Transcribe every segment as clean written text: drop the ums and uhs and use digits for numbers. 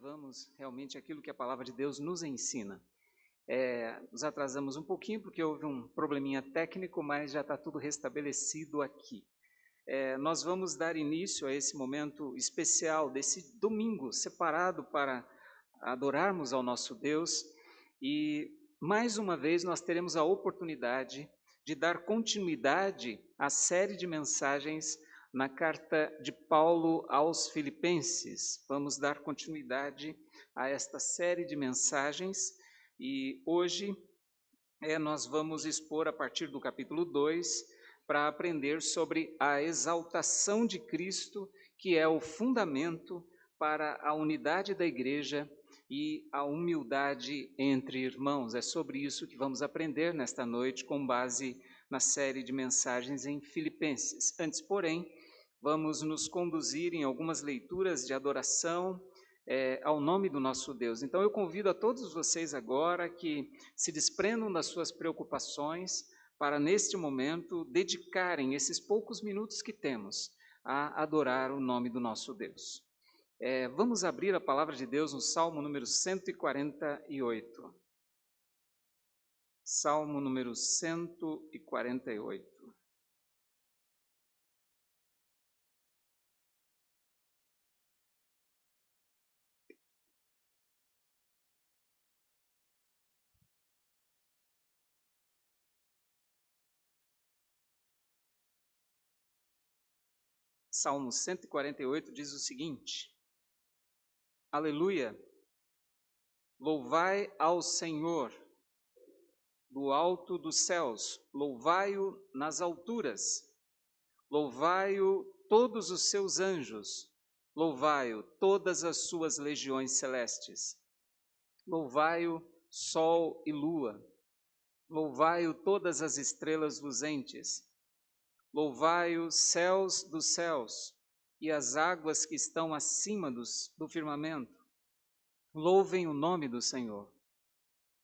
vivamos realmente aquilo que a palavra de Deus nos ensina. Nos atrasamos um pouquinho porque houve um probleminha técnico, mas já está tudo restabelecido aqui. Nós vamos dar início a esse momento especial, desse domingo separado para adorarmos ao nosso Deus, e mais uma vez nós teremos a oportunidade de dar continuidade à série de mensagens na carta de Paulo aos Filipenses. Vamos dar continuidade a esta série de mensagens e hoje nós vamos expor a partir do capítulo 2 para aprender sobre a exaltação de Cristo, que é o fundamento para a unidade da igreja e a humildade entre irmãos. É sobre isso que vamos aprender nesta noite, com base na série de mensagens em Filipenses. Antes, porém, vamos nos conduzir em algumas leituras de adoração ao nome do nosso Deus. Então eu convido a todos vocês agora que se desprendam das suas preocupações para, neste momento, dedicarem esses poucos minutos que temos a adorar o nome do nosso Deus. Vamos abrir a palavra de Deus no Salmo número 148. Salmo número 148. Salmo 148 diz o seguinte: Aleluia! Louvai ao Senhor do alto dos céus, louvai-o nas alturas, louvai-o todos os seus anjos, louvai-o todas as suas legiões celestes, louvai-o sol e lua, louvai-o todas as estrelas luzentes, louvai-o céus dos céus e as águas que estão acima do firmamento. Louvem o nome do Senhor,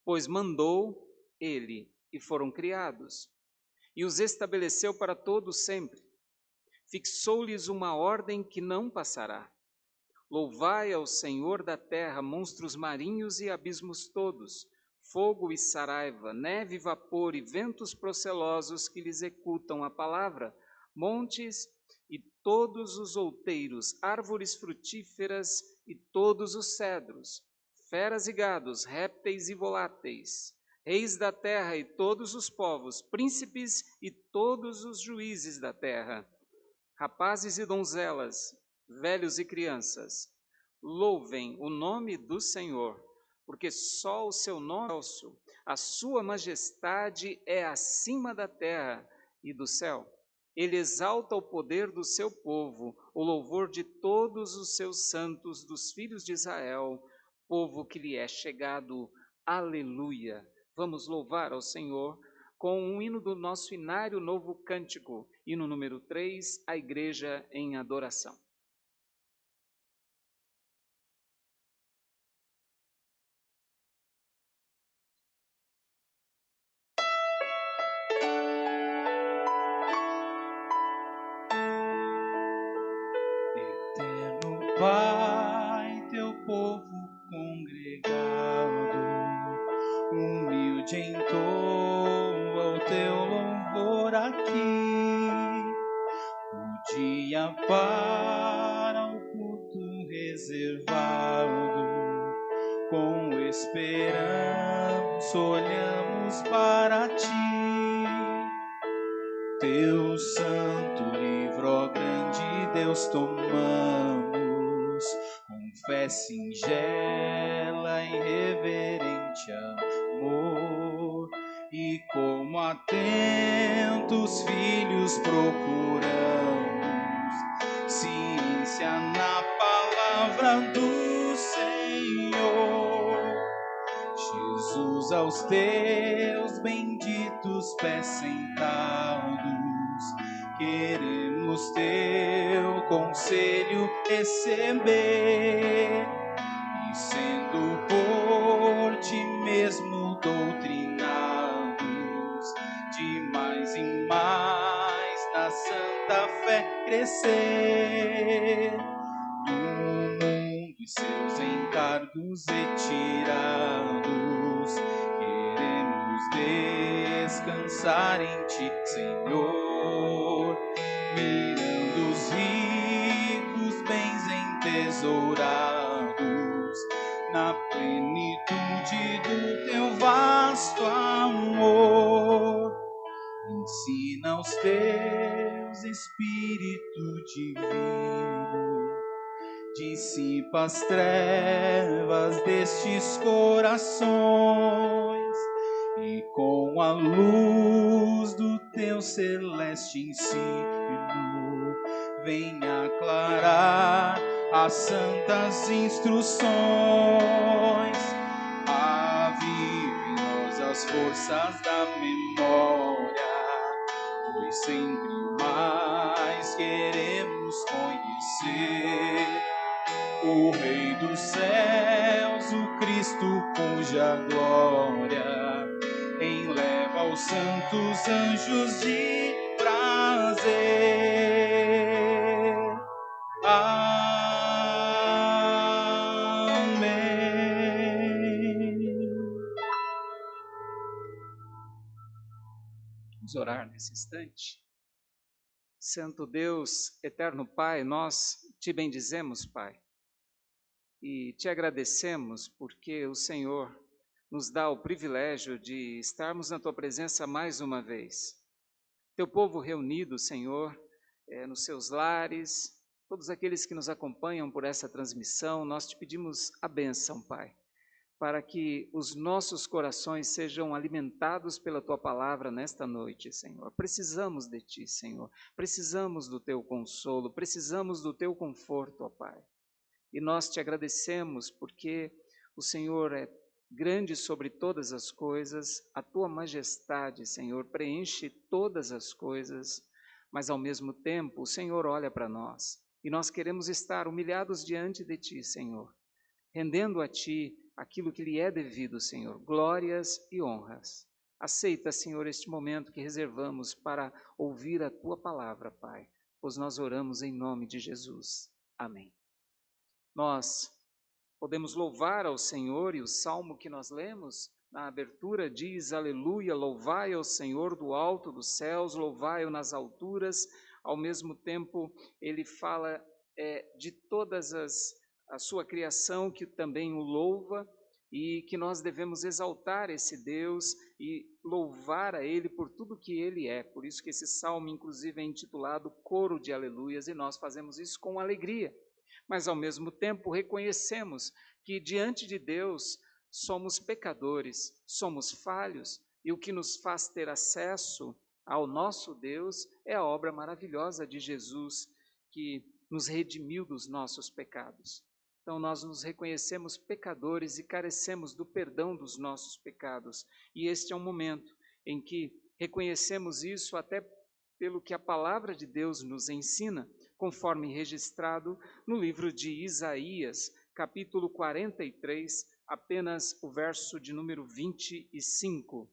pois mandou ele e foram criados, e os estabeleceu para todo sempre. Fixou-lhes uma ordem que não passará. Louvai ao Senhor da terra, monstros marinhos e abismos todos, fogo e saraiva, neve e vapor e ventos procelosos que lhe executam a palavra, montes e todos os outeiros, árvores frutíferas e todos os cedros, feras e gados, répteis e voláteis, reis da terra e todos os povos, príncipes e todos os juízes da terra, rapazes e donzelas, velhos e crianças, louvem o nome do Senhor, porque só o seu nome é falso, a sua majestade é acima da terra e do céu. Ele exalta o poder do seu povo, o louvor de todos os seus santos, dos filhos de Israel, povo que lhe é chegado. Aleluia! Vamos louvar ao Senhor com um hino do nosso inário Novo Cântico, hino número 3, a Igreja em Adoração. Eterno Pai, teu povo congregado, humilde entoa o teu louvor aqui. O dia para o culto reservado, com esperança olhamos para ti. Teu santo livro, ó grande Deus, tomamos, com fé singela e reverente amor, e como atentos filhos procuramos ciência na palavra do Senhor. Jesus, aos teus benditos pés sentados, queremos teu conselho receber, e sendo por ti mesmo doutrinados, de mais em mais na santa fé crescer, do mundo e seus enganos encargos retirados. Queremos descansar em Ti, Senhor, mirando os ricos bens entesourados na plenitude do Teu vasto amor. Ensina os Teus, Espírito Divino, dissipa as trevas destes corações e com a luz do Teu celeste ensino venha aclarar as santas instruções. Avive em nós as forças da memória, pois sempre mais queremos conhecer o Rei dos céus, o Cristo cuja glória enleva os santos anjos de prazer. Amém. Vamos orar nesse instante. Santo Deus, eterno Pai, nós te bendizemos, Pai, e te agradecemos porque o Senhor nos dá o privilégio de estarmos na Tua presença mais uma vez. Teu povo reunido, Senhor, nos seus lares, todos aqueles que nos acompanham por essa transmissão, nós te pedimos a bênção, Pai, para que os nossos corações sejam alimentados pela Tua palavra nesta noite, Senhor. Precisamos de Ti, Senhor. Precisamos do Teu consolo, precisamos do Teu conforto, ó Pai. E nós te agradecemos porque o Senhor é grande sobre todas as coisas, a Tua majestade, Senhor, preenche todas as coisas, mas ao mesmo tempo o Senhor olha para nós e nós queremos estar humilhados diante de Ti, Senhor, rendendo a Ti aquilo que lhe é devido, Senhor, glórias e honras. Aceita, Senhor, este momento que reservamos para ouvir a Tua palavra, Pai, pois nós oramos em nome de Jesus. Amém. Nós podemos louvar ao Senhor, e o salmo que nós lemos na abertura diz: aleluia, louvai ao Senhor do alto dos céus, louvai-o nas alturas. Ao mesmo tempo, ele fala de todas a sua criação que também o louva, e que nós devemos exaltar esse Deus e louvar a Ele por tudo que Ele é. Por isso que esse salmo, inclusive, é intitulado Coro de Aleluias, e nós fazemos isso com alegria. Mas, ao mesmo tempo, reconhecemos que, diante de Deus, somos pecadores, somos falhos, e o que nos faz ter acesso ao nosso Deus é a obra maravilhosa de Jesus, que nos redimiu dos nossos pecados. Então, nós nos reconhecemos pecadores e carecemos do perdão dos nossos pecados. E este é um momento em que reconhecemos isso até pelo que a palavra de Deus nos ensina, conforme registrado no livro de Isaías, capítulo 43, apenas o verso de número 25.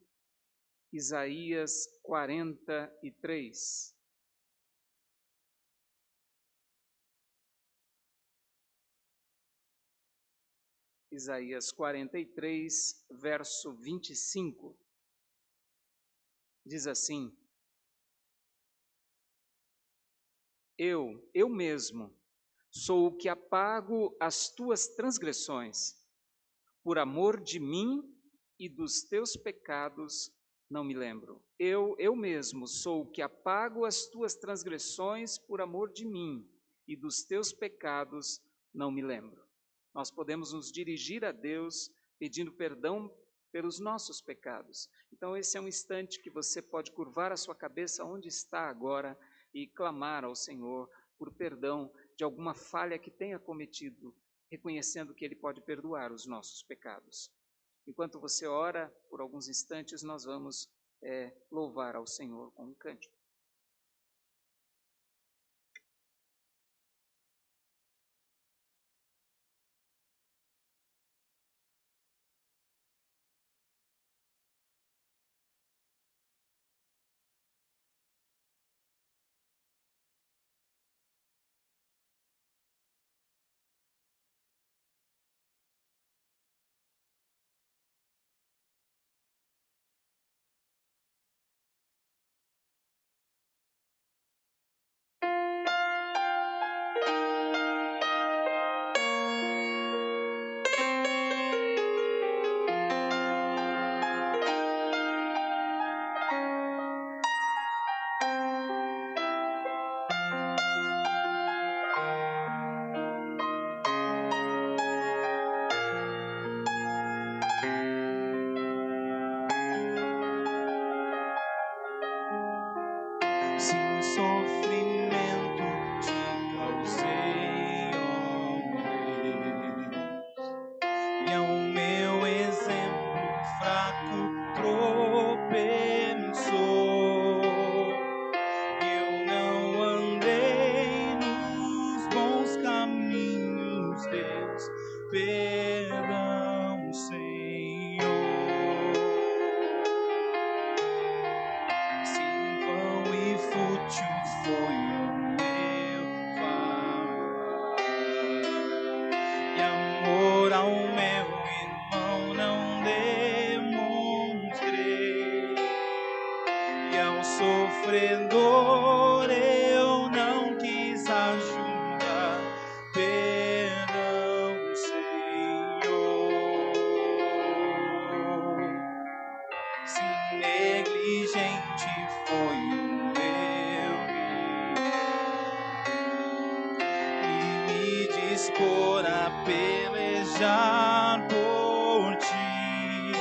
Isaías 43. Isaías 43, verso 25. Diz assim: Eu mesmo, sou o que apago as tuas transgressões, por amor de mim e dos teus pecados não me lembro. Eu mesmo sou o que apago as tuas transgressões por amor de mim e dos teus pecados não me lembro. Nós podemos nos dirigir a Deus pedindo perdão pelos nossos pecados. Então esse é um instante que você pode curvar a sua cabeça onde está agora e clamar ao Senhor por perdão de alguma falha que tenha cometido, reconhecendo que Ele pode perdoar os nossos pecados. Enquanto você ora, por alguns instantes, nós vamos louvar ao Senhor com um cântico. e ao meu exemplo fraco tropeçou. Eu não andei nos bons caminhos, Deus, perdão, Senhor. Sim, vão e fútil foi o meu falar, e amor ao meu irmão não demonstrei, e ao sofredor eu não quis ajudar. Perdão, Senhor. Se negligente foi o meu e me dispor a pelejar por ti,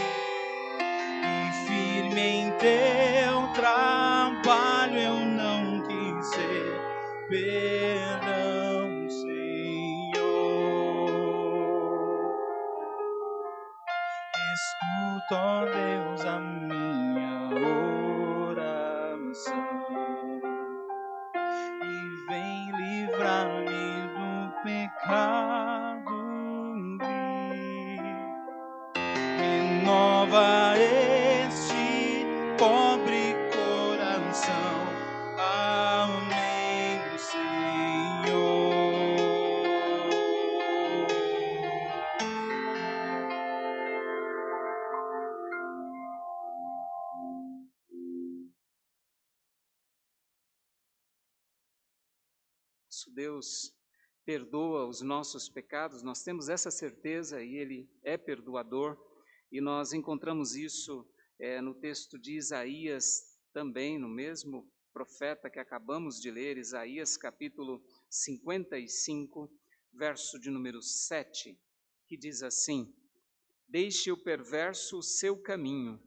e firme em teu trabalho eu não quis ser. Perdão, Senhor. Escuta, ó Deus, a minha oração e vem livrar-me do pecado vil. Renova este pobre coração. Amém, Senhor. Nosso Deus perdoa os nossos pecados, nós temos essa certeza e Ele é perdoador, e nós encontramos isso no texto de Isaías também, no mesmo profeta que acabamos de ler, Isaías capítulo 55, verso de número 7, que diz assim: Deixe o perverso o seu caminho,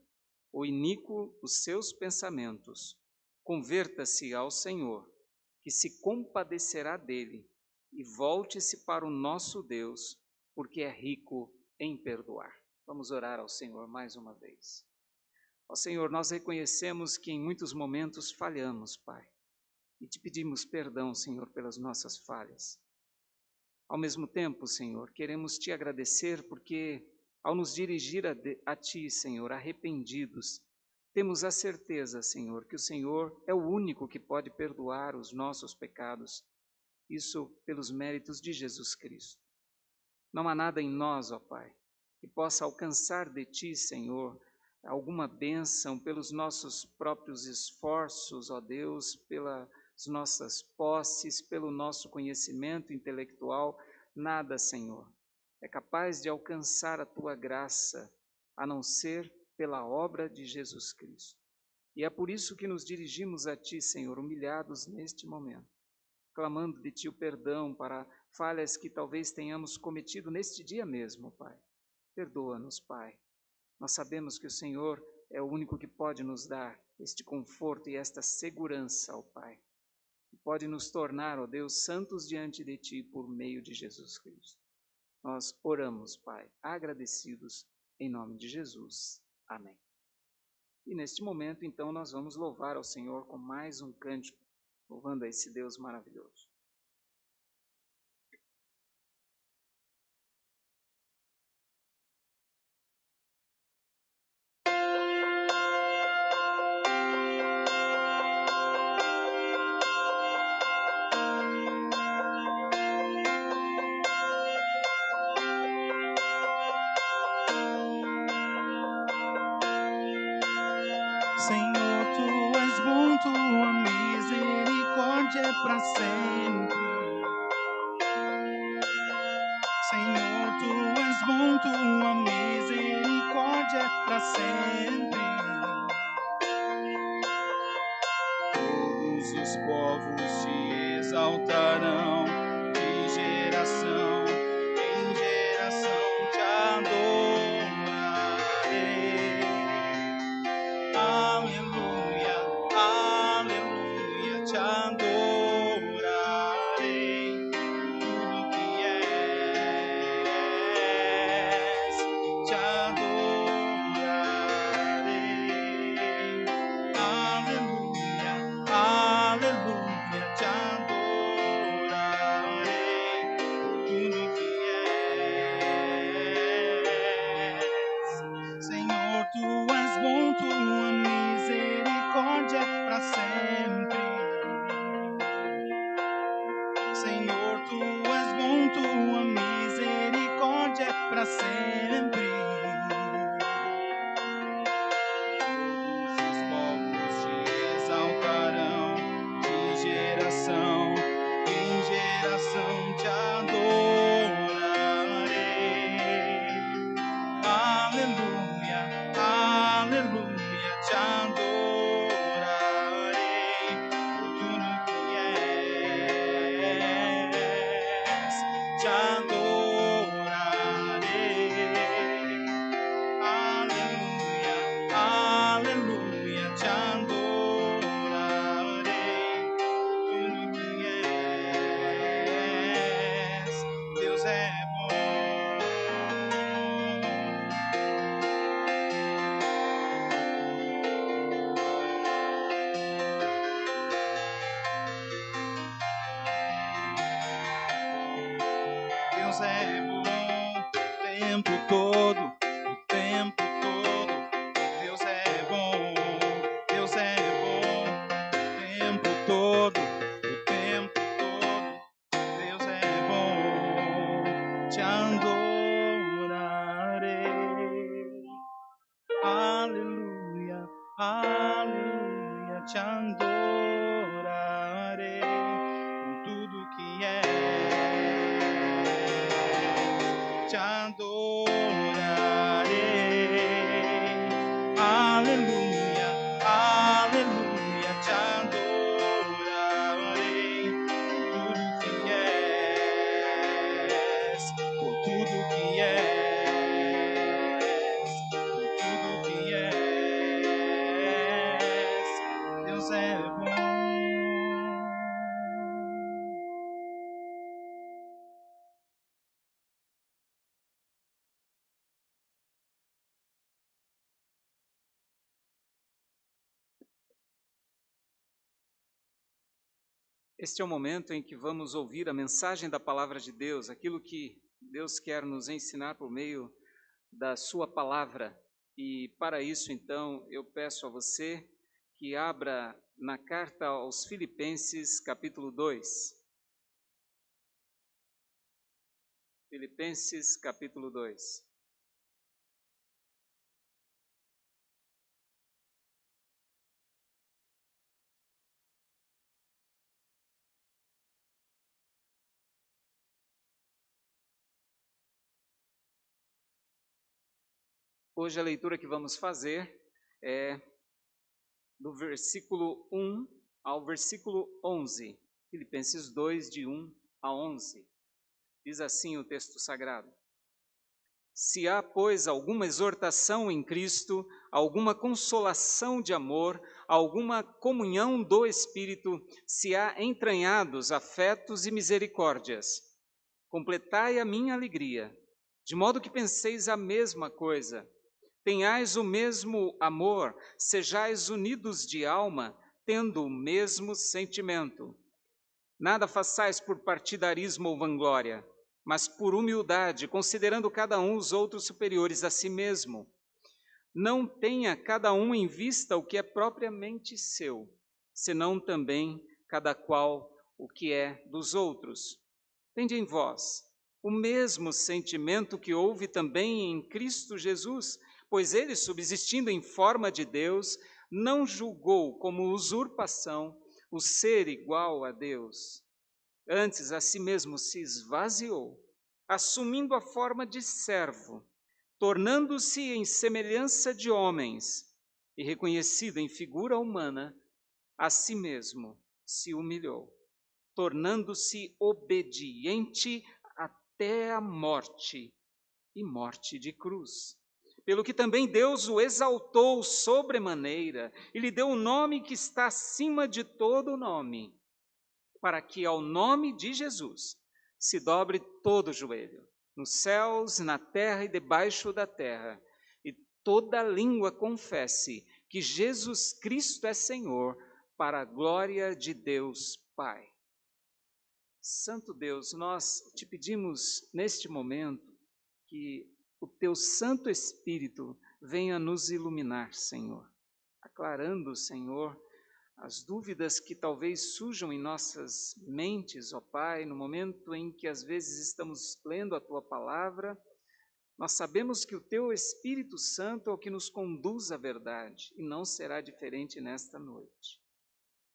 o iníquo os seus pensamentos, converta-se ao Senhor, que se compadecerá dele, e volte-se para o nosso Deus, porque é rico em perdoar. Vamos orar ao Senhor mais uma vez. Ó Senhor, nós reconhecemos que em muitos momentos falhamos, Pai, e te pedimos perdão, Senhor, pelas nossas falhas. Ao mesmo tempo, Senhor, queremos te agradecer porque, ao nos dirigir a ti, Senhor, arrependidos, temos a certeza, Senhor, que o Senhor é o único que pode perdoar os nossos pecados, isso pelos méritos de Jesus Cristo. Não há nada em nós, ó Pai, que possa alcançar de Ti, Senhor, alguma bênção pelos nossos próprios esforços, ó Deus, pelas nossas posses, pelo nosso conhecimento intelectual, nada, Senhor, é capaz de alcançar a Tua graça, a não ser pela obra de Jesus Cristo. E é por isso que nos dirigimos a Ti, Senhor, humilhados neste momento, clamando de Ti o perdão para falhas que talvez tenhamos cometido neste dia mesmo, Pai. Perdoa-nos, Pai. Nós sabemos que o Senhor é o único que pode nos dar este conforto e esta segurança, ó Pai. E pode nos tornar, ó Deus, santos diante de Ti por meio de Jesus Cristo. Nós oramos, Pai, agradecidos em nome de Jesus. Amém. E neste momento, então, nós vamos louvar ao Senhor com mais um cântico, louvando a esse Deus maravilhoso. Senhor, Tu és bom, Tua misericórdia é para sempre. Senhor, Tu és bom, Tua misericórdia é para sempre. Todos os povos Te exaltarão, de geração em geração Te adorarei. Aleluia, aleluia, Te adorarei. Tudo que és, Tu és bom, tua misericórdia é para sempre. Senhor, tu és bom, tua misericórdia é para sempre. Todos os povos te exaltarão, de geração em geração te adorarei. Aleluia, aleluia, te adorarei por tudo que és, te adorarei. Aleluia, aleluia, te adorarei por tudo que és. Deus é bom. Deus é bom o tempo todo, o tempo todo. Deus é bom, Deus é bom o tempo todo, o tempo todo. Deus é bom, te adorarei. Aleluia, aleluia, te adorarei com tudo que és, te adorarei. Aleluia, aleluia, te adorarei por tudo que és, por tudo que és, por tudo que és. Deus é bom. Este é o momento em que vamos ouvir a mensagem da palavra de Deus, aquilo que Deus quer nos ensinar por meio da sua palavra. E para isso, então, eu peço a você que abra na carta aos Filipenses, capítulo 2. Filipenses, capítulo 2. Hoje a leitura que vamos fazer é do versículo 1 ao versículo 11. Filipenses 2, de 1 a 11. Diz assim o texto sagrado: Se há, pois, alguma exortação em Cristo, alguma consolação de amor, alguma comunhão do Espírito, se há entranhados afetos e misericórdias, completai a minha alegria, de modo que penseis a mesma coisa, tenhais o mesmo amor, sejais unidos de alma, tendo o mesmo sentimento. Nada façais por partidarismo ou vanglória, mas por humildade, considerando cada um os outros superiores a si mesmo. Não tenha cada um em vista o que é propriamente seu, senão também cada qual o que é dos outros. Tende em vós o mesmo sentimento que houve também em Cristo Jesus, pois ele, subsistindo em forma de Deus, não julgou como usurpação o ser igual a Deus. Antes, a si mesmo se esvaziou, assumindo a forma de servo, tornando-se em semelhança de homens, e reconhecido em figura humana, a si mesmo se humilhou, tornando-se obediente até a morte, e morte de cruz. Pelo que também Deus o exaltou sobremaneira, e lhe deu o nome que está acima de todo nome, para que ao nome de Jesus se dobre todo o joelho, nos céus, na terra e debaixo da terra, e toda língua confesse que Jesus Cristo é Senhor, para a glória de Deus Pai. Santo Deus, nós te pedimos neste momento que o teu Santo Espírito venha nos iluminar, Senhor, aclarando, Senhor, as dúvidas que talvez surjam em nossas mentes, ó Pai, no momento em que às vezes estamos lendo a Tua palavra. Nós sabemos que o Teu Espírito Santo é o que nos conduz à verdade, e não será diferente nesta noite.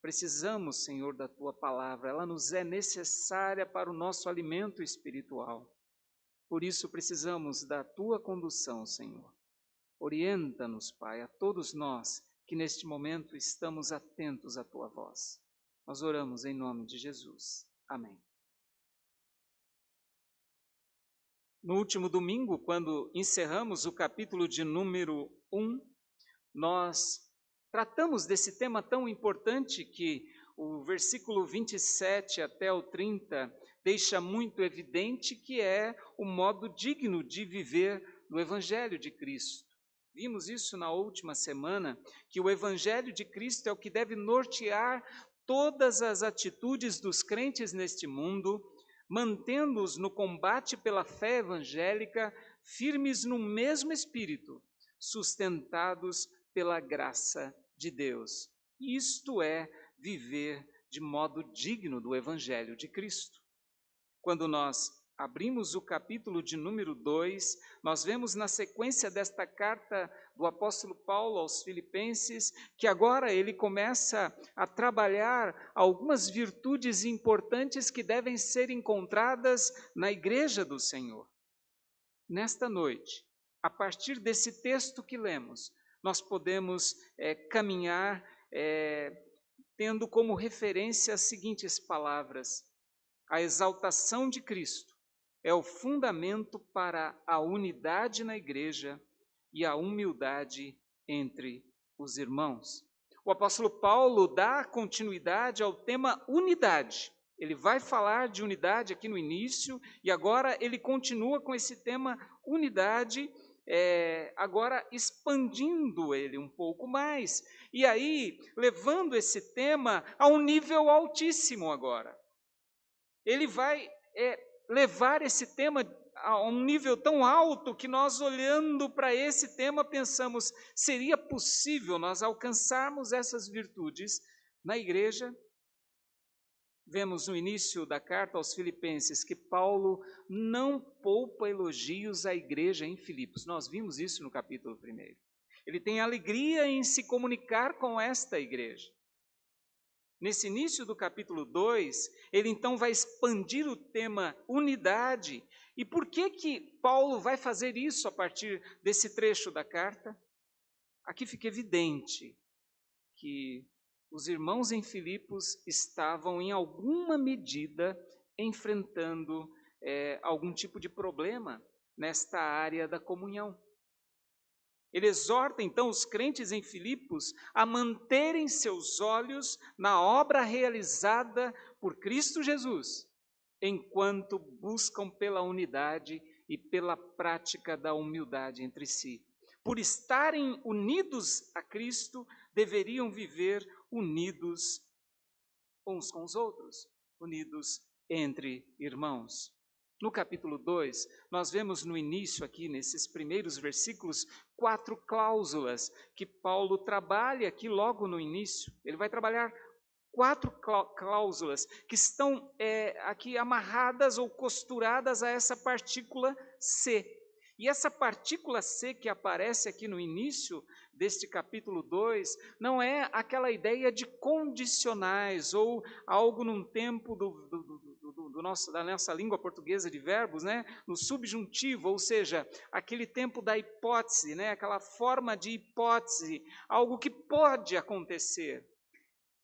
Precisamos, Senhor, da Tua palavra, ela nos é necessária para o nosso alimento espiritual. Por isso precisamos da Tua condução, Senhor. Orienta-nos, Pai, a todos nós que neste momento estamos atentos à Tua voz. Nós oramos em nome de Jesus. Amém. No último domingo, quando encerramos o capítulo de número 1, nós tratamos desse tema tão importante que o versículo 27 até o 30 deixa muito evidente, que é o modo digno de viver no Evangelho de Cristo. Vimos isso na última semana, que o Evangelho de Cristo é o que deve nortear todas as atitudes dos crentes neste mundo, mantendo-os no combate pela fé evangélica, firmes no mesmo espírito, sustentados pela graça de Deus. Isto é viver de modo digno do Evangelho de Cristo. Quando nós abrimos o capítulo de número 2, nós vemos na sequência desta carta do apóstolo Paulo aos Filipenses, que agora ele começa a trabalhar algumas virtudes importantes que devem ser encontradas na igreja do Senhor. Nesta noite, a partir desse texto que lemos, nós podemos caminhar tendo como referência as seguintes palavras: a exaltação de Cristo é o fundamento para a unidade na igreja e a humildade entre os irmãos. O apóstolo Paulo dá continuidade ao tema unidade. Ele vai falar de unidade aqui no início e agora ele continua com esse tema unidade, agora expandindo ele um pouco mais. E aí, levando esse tema a um nível altíssimo agora. Ele vai levar esse tema a um nível tão alto que nós, olhando para esse tema, pensamos, seria possível nós alcançarmos essas virtudes na igreja? Vemos no início da carta aos Filipenses que Paulo não poupa elogios à igreja em Filipos. Nós vimos isso no capítulo 1. Ele tem alegria em se comunicar com esta igreja. Nesse início do capítulo 2, ele então vai expandir o tema unidade. E por que Paulo vai fazer isso a partir desse trecho da carta? Aqui fica evidente que os irmãos em Filipos estavam, em alguma medida, enfrentando algum tipo de problema nesta área da comunhão. Ele exorta, então, os crentes em Filipos a manterem seus olhos na obra realizada por Cristo Jesus, enquanto buscam pela unidade e pela prática da humildade entre si. Por estarem unidos a Cristo, deveriam viver unidos uns com os outros, unidos entre irmãos. No capítulo 2, nós vemos no início aqui, nesses primeiros versículos, 4 cláusulas que Paulo trabalha aqui logo no início. Ele vai trabalhar 4 cláusulas que estão aqui amarradas ou costuradas a essa partícula C. E essa partícula C que aparece aqui no início deste capítulo 2, não é aquela ideia de condicionais ou algo num tempo da nossa língua portuguesa de verbos, né? No subjuntivo, ou seja, aquele tempo da hipótese, né? Aquela forma de hipótese, algo que pode acontecer.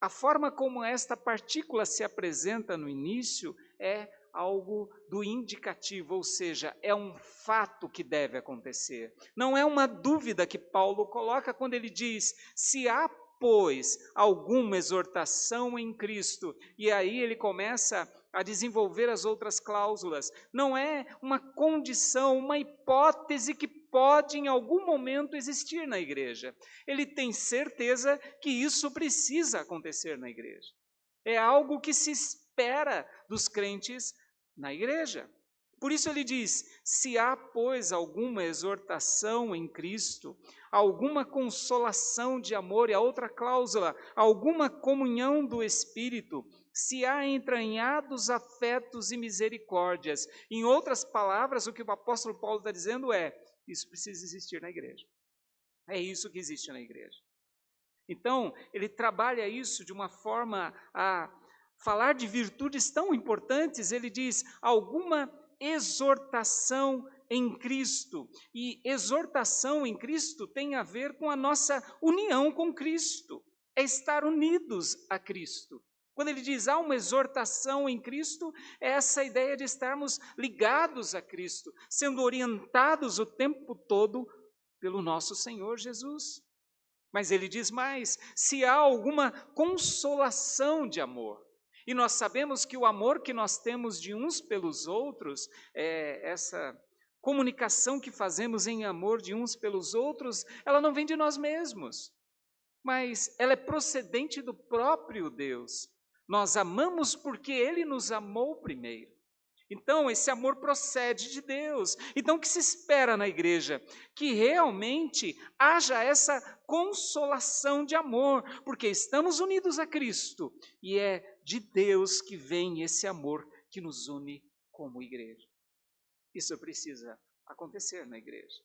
A forma como esta partícula se apresenta no início é algo do indicativo, ou seja, é um fato que deve acontecer. Não é uma dúvida que Paulo coloca quando ele diz: se há, pois, alguma exortação em Cristo, e aí ele começa a desenvolver as outras cláusulas. Não é uma condição, uma hipótese que pode em algum momento existir na igreja. Ele tem certeza que isso precisa acontecer na igreja. É algo que se espera dos crentes na igreja. Por isso ele diz: se há, pois, alguma exortação em Cristo, alguma consolação de amor, e a outra cláusula, alguma comunhão do Espírito, se há entranhados afetos e misericórdias. Em outras palavras, o que o apóstolo Paulo está dizendo é: isso precisa existir na igreja. É isso que existe na igreja. Então, ele trabalha isso de uma forma a falar de virtudes tão importantes. Ele diz: alguma exortação em Cristo. E exortação em Cristo tem a ver com a nossa união com Cristo. É estar unidos a Cristo. Quando ele diz há uma exortação em Cristo, é essa ideia de estarmos ligados a Cristo, sendo orientados o tempo todo pelo nosso Senhor Jesus. Mas ele diz mais: se há alguma consolação de amor. E nós sabemos que o amor que nós temos de uns pelos outros, essa comunicação que fazemos em amor de uns pelos outros, ela não vem de nós mesmos, mas ela é procedente do próprio Deus. Nós amamos porque Ele nos amou primeiro. Então, esse amor procede de Deus. Então, o que se espera na igreja? Que realmente haja essa consolação de amor, porque estamos unidos a Cristo e é de Deus que vem esse amor que nos une como igreja. Isso precisa acontecer na igreja.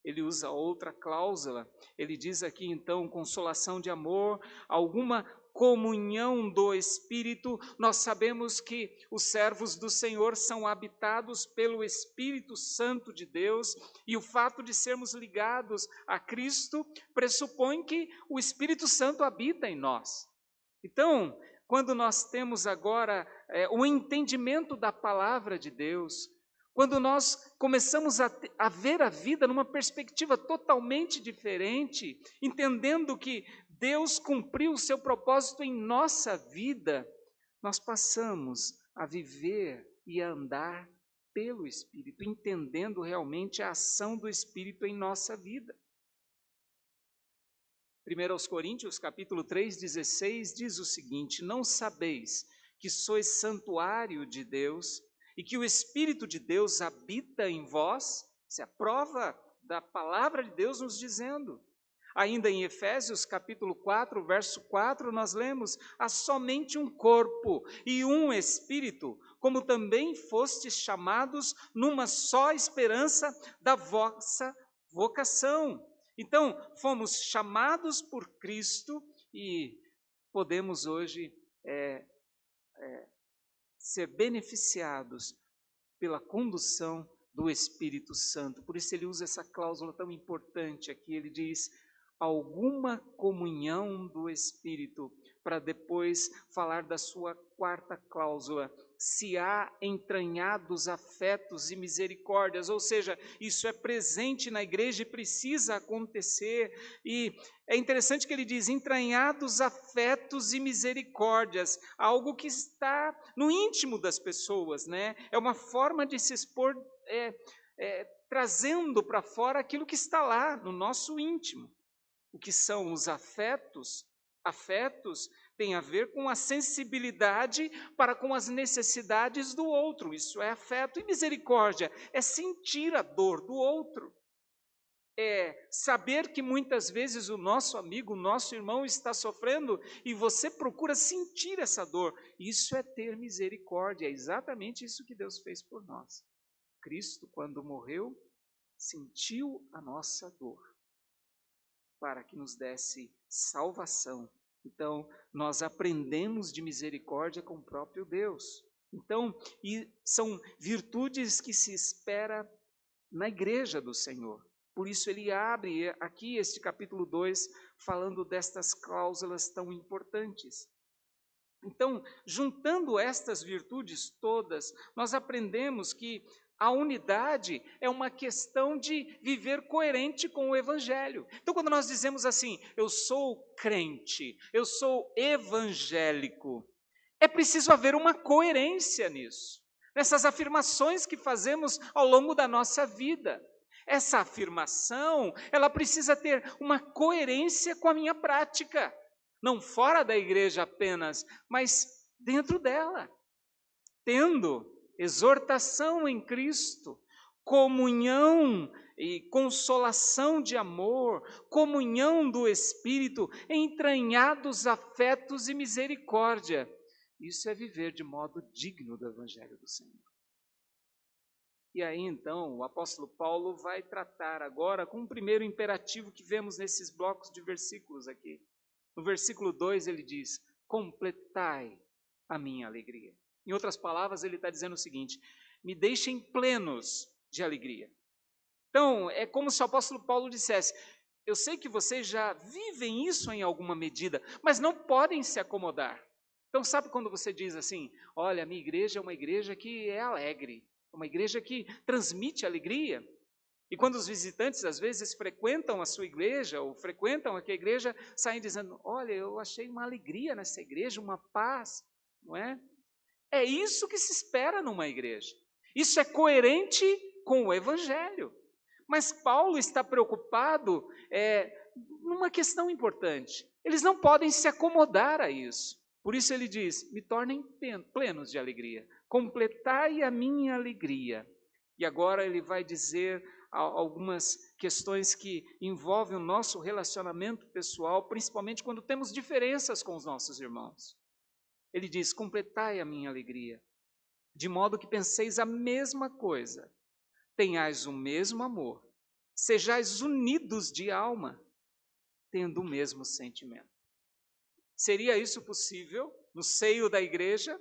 Ele usa outra cláusula, ele diz aqui então, consolação de amor, alguma comunhão do Espírito. Nós sabemos que os servos do Senhor são habitados pelo Espírito Santo de Deus, e o fato de sermos ligados a Cristo pressupõe que o Espírito Santo habita em nós. Então, quando nós temos agora o entendimento da palavra de Deus, quando nós começamos a ver a vida numa perspectiva totalmente diferente, entendendo que Deus cumpriu o seu propósito em nossa vida, nós passamos a viver e a andar pelo Espírito, entendendo realmente a ação do Espírito em nossa vida. 1 Coríntios, capítulo 3:16, diz o seguinte: não sabeis que sois santuário de Deus e que o Espírito de Deus habita em vós? Isso é a prova da palavra de Deus nos dizendo. Ainda em Efésios, capítulo 4, verso 4, nós lemos: há somente um corpo e um Espírito, como também fostes chamados numa só esperança da vossa vocação. Então, fomos chamados por Cristo e podemos hoje ser beneficiados pela condução do Espírito Santo. Por isso ele usa essa cláusula tão importante aqui, ele diz alguma comunhão do Espírito, para depois falar da sua quarta cláusula, se há entranhados afetos e misericórdias, ou seja, isso é presente na igreja e precisa acontecer. E é interessante que ele diz entranhados afetos e misericórdias, algo que está no íntimo das pessoas, né? É uma forma de se expor, trazendo para fora aquilo que está lá no nosso íntimo. O que são os afetos? Afetos tem a ver com a sensibilidade para com as necessidades do outro. Isso é afeto. E misericórdia é sentir a dor do outro. É saber que muitas vezes o nosso amigo, o nosso irmão está sofrendo e você procura sentir essa dor. Isso é ter misericórdia. É exatamente isso que Deus fez por nós. Cristo, quando morreu, sentiu a nossa dor para que nos desse salvação. Então, nós aprendemos de misericórdia com o próprio Deus. Então, e são virtudes que se espera na igreja do Senhor. Por isso ele abre aqui este capítulo 2, falando destas cláusulas tão importantes. Então, juntando estas virtudes todas, nós aprendemos que a unidade é uma questão de viver coerente com o Evangelho. Então, quando nós dizemos assim, eu sou crente, eu sou evangélico, é preciso haver uma coerência nisso, nessas afirmações que fazemos ao longo da nossa vida. Essa afirmação, ela precisa ter uma coerência com a minha prática, não fora da igreja apenas, mas dentro dela, tendo exortação em Cristo, comunhão e consolação de amor, comunhão do Espírito, entranhados afetos e misericórdia. Isso é viver de modo digno do Evangelho do Senhor. E aí, então, o apóstolo Paulo vai tratar agora com o primeiro imperativo que vemos nesses blocos de versículos aqui. No versículo 2 ele diz, completai a minha alegria. Em outras palavras, ele está dizendo o seguinte, me deixem plenos de alegria. Então, é como se o apóstolo Paulo dissesse, eu sei que vocês já vivem isso em alguma medida, mas não podem se acomodar. Então, sabe quando você diz assim, olha, a minha igreja é uma igreja que é alegre, uma igreja que transmite alegria. E quando os visitantes, às vezes, frequentam a sua igreja, ou frequentam aquela igreja, saem dizendo, olha, eu achei uma alegria nessa igreja, uma paz, não é? É isso que se espera numa igreja. Isso é coerente com o Evangelho. Mas Paulo está preocupado numa questão importante. Eles não podem se acomodar a isso. Por isso ele diz, me tornem plenos de alegria. Completai a minha alegria. E agora ele vai dizer algumas questões que envolvem o nosso relacionamento pessoal, principalmente quando temos diferenças com os nossos irmãos. Ele diz, completai a minha alegria, de modo que penseis a mesma coisa, tenhais o mesmo amor, sejais unidos de alma, tendo o mesmo sentimento. Seria isso possível no seio da igreja?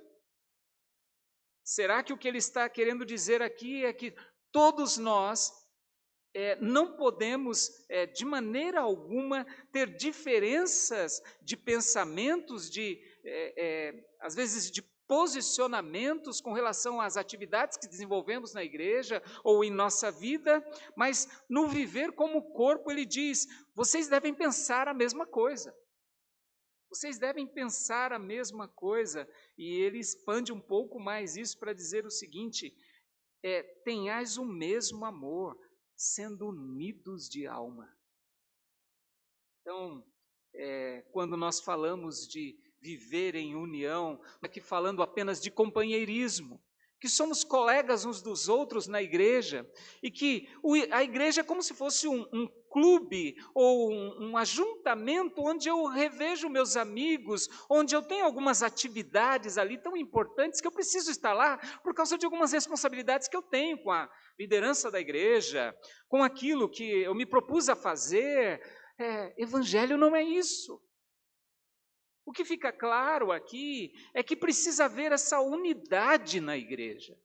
Será que o que ele está querendo dizer aqui é que todos nós não podemos, de maneira alguma, ter diferenças de pensamentos, às vezes de posicionamentos com relação às atividades que desenvolvemos na igreja ou em nossa vida, mas no viver como corpo, ele diz, vocês devem pensar a mesma coisa. Vocês devem pensar a mesma coisa. E ele expande um pouco mais isso para dizer o seguinte, tenhais o mesmo amor, sendo unidos de alma. Então, quando nós falamos de viver em união, aqui falando apenas de companheirismo, que somos colegas uns dos outros na igreja, e que a igreja é como se fosse um clube ou um ajuntamento onde eu revejo meus amigos, onde eu tenho algumas atividades ali tão importantes que eu preciso estar lá por causa de algumas responsabilidades que eu tenho com a liderança da igreja, com aquilo que eu me propus a fazer. Evangelho não é isso. O que fica claro aqui é que precisa haver essa unidade na igreja.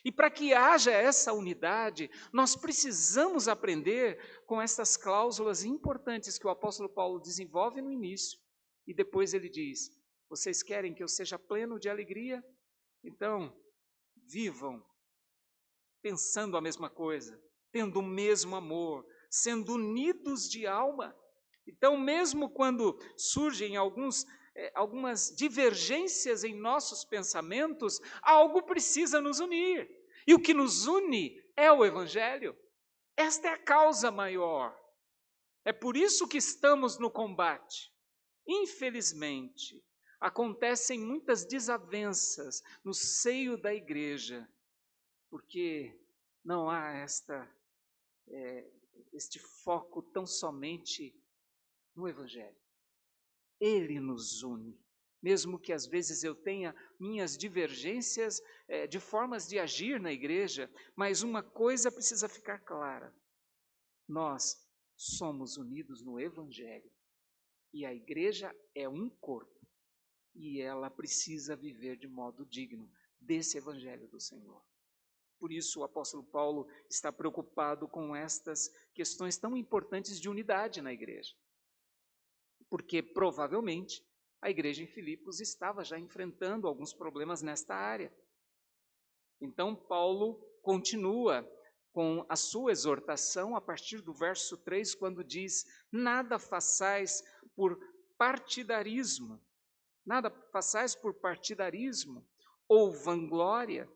E para que haja essa unidade, nós precisamos aprender com essas cláusulas importantes que o apóstolo Paulo desenvolve no início. E depois ele diz, vocês querem que eu seja pleno de alegria? Então, vivam pensando a mesma coisa, tendo o mesmo amor, sendo unidos de alma. Então, mesmo quando surgem algumas divergências em nossos pensamentos, algo precisa nos unir. E o que nos une é o Evangelho. Esta é a causa maior. É por isso que estamos no combate. Infelizmente, acontecem muitas desavenças no seio da igreja, porque não há este foco tão somente no Evangelho. Ele nos une, mesmo que às vezes eu tenha minhas divergências de formas de agir na igreja, mas uma coisa precisa ficar clara, nós somos unidos no Evangelho, e a igreja é um corpo, e ela precisa viver de modo digno desse Evangelho do Senhor. Por isso o apóstolo Paulo está preocupado com estas questões tão importantes de unidade na igreja. Porque provavelmente a igreja em Filipos estava já enfrentando alguns problemas nesta área. Então Paulo continua com a sua exortação a partir do verso 3, quando diz, nada façais por partidarismo ou vanglória,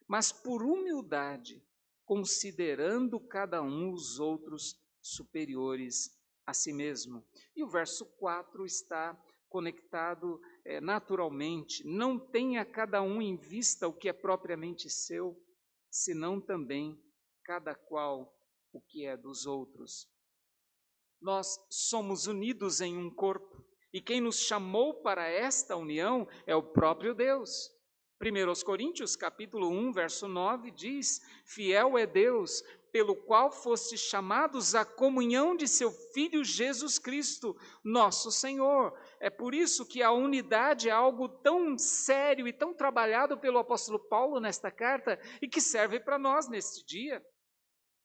mas por humildade, considerando cada um os outros superiores a si mesmo. E o verso 4 está conectado naturalmente. Não tenha cada um em vista o que é propriamente seu, senão também cada qual o que é dos outros. Nós somos unidos em um corpo, e quem nos chamou para esta união é o próprio Deus. 1 Coríntios, capítulo 1, verso 9, diz: fiel é Deus, pelo qual fostes chamados à comunhão de seu Filho Jesus Cristo, nosso Senhor. É por isso que a unidade é algo tão sério e tão trabalhado pelo apóstolo Paulo nesta carta, e que serve para nós neste dia.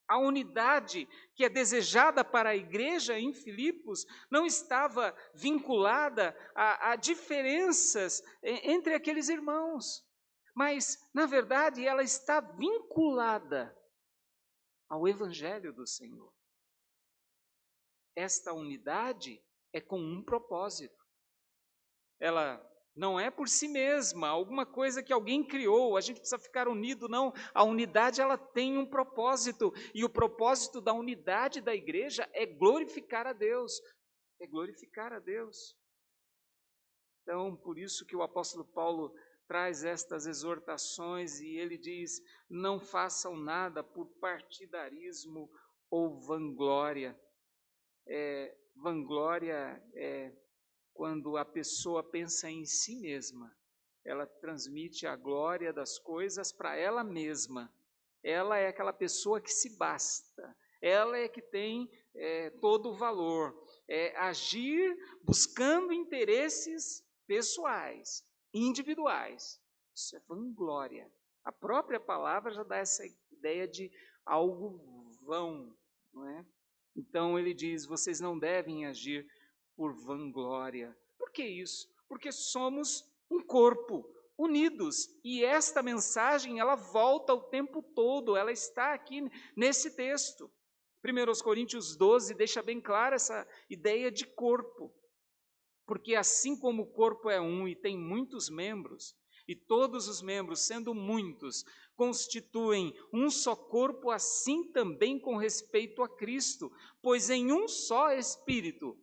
A unidade que é desejada para a igreja em Filipos não estava vinculada a diferenças entre aqueles irmãos, mas, na verdade, ela está vinculada ao Evangelho do Senhor. Esta unidade é com um propósito. Ela não é por si mesma, alguma coisa que alguém criou, a gente precisa ficar unido, não. A unidade, ela tem um propósito, e o propósito da unidade da igreja é glorificar a Deus, é glorificar a Deus. Então, por isso que o apóstolo Paulo traz estas exortações, e ele diz: não façam nada por partidarismo ou vanglória. Vanglória é quando a pessoa pensa em si mesma, ela transmite a glória das coisas para ela mesma. Ela é aquela pessoa que se basta, ela é que tem todo o valor. É agir buscando interesses pessoais, individuais. Isso é vanglória. A própria palavra já dá essa ideia de algo vão, não é? Então ele diz: vocês não devem agir por vanglória. Por que isso? Porque somos um corpo, unidos. E esta mensagem, ela volta o tempo todo, ela está aqui nesse texto. 1 Coríntios 12 deixa bem clara essa ideia de corpo. Porque assim como o corpo é um e tem muitos membros, e todos os membros, sendo muitos, constituem um só corpo, assim também com respeito a Cristo, pois em um só Espírito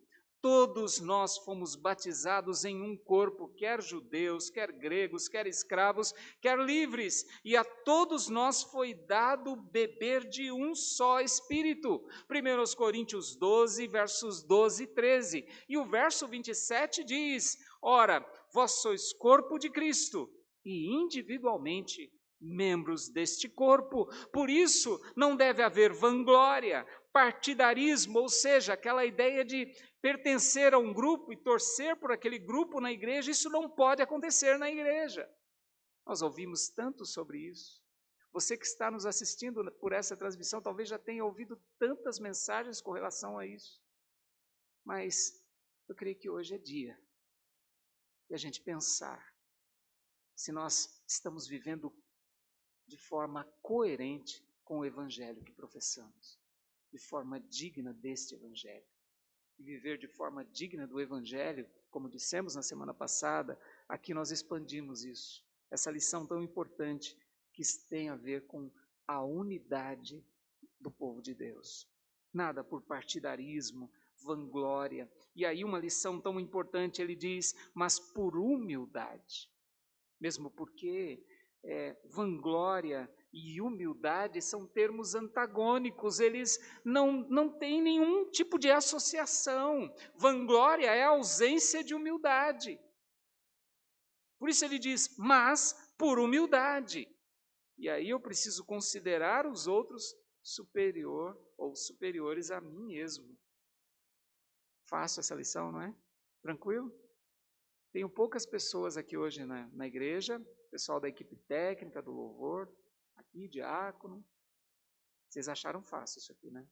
todos nós fomos batizados em um corpo, quer judeus, quer gregos, quer escravos, quer livres, e a todos nós foi dado beber de um só Espírito. 1 Coríntios 12, versos 12 e 13. E o verso 27 diz: ora, vós sois corpo de Cristo, e individualmente membros deste corpo. Por isso, não deve haver vanglória, partidarismo, ou seja, aquela ideia de pertencer a um grupo e torcer por aquele grupo na igreja. Isso não pode acontecer na igreja. Nós ouvimos tanto sobre isso. Você que está nos assistindo por essa transmissão, talvez já tenha ouvido tantas mensagens com relação a isso. Mas eu creio que hoje é dia de a gente pensar se nós estamos vivendo de forma coerente com o evangelho que professamos, de forma digna deste evangelho. E viver de forma digna do evangelho, como dissemos na semana passada, aqui nós expandimos isso. Essa lição tão importante que tem a ver com a unidade do povo de Deus. Nada por partidarismo, vanglória. E aí uma lição tão importante, ele diz, mas por humildade. Mesmo porque vanglória e humildade são termos antagônicos, eles não têm nenhum tipo de associação. Vanglória é a ausência de humildade. Por isso ele diz, mas por humildade. E aí eu preciso considerar os outros superior ou superiores a mim mesmo. Fácil essa lição, não é? Tranquilo? Tenho poucas pessoas aqui hoje na igreja, pessoal da equipe técnica, do louvor, aqui, diácono. Vocês acharam fácil isso aqui, né?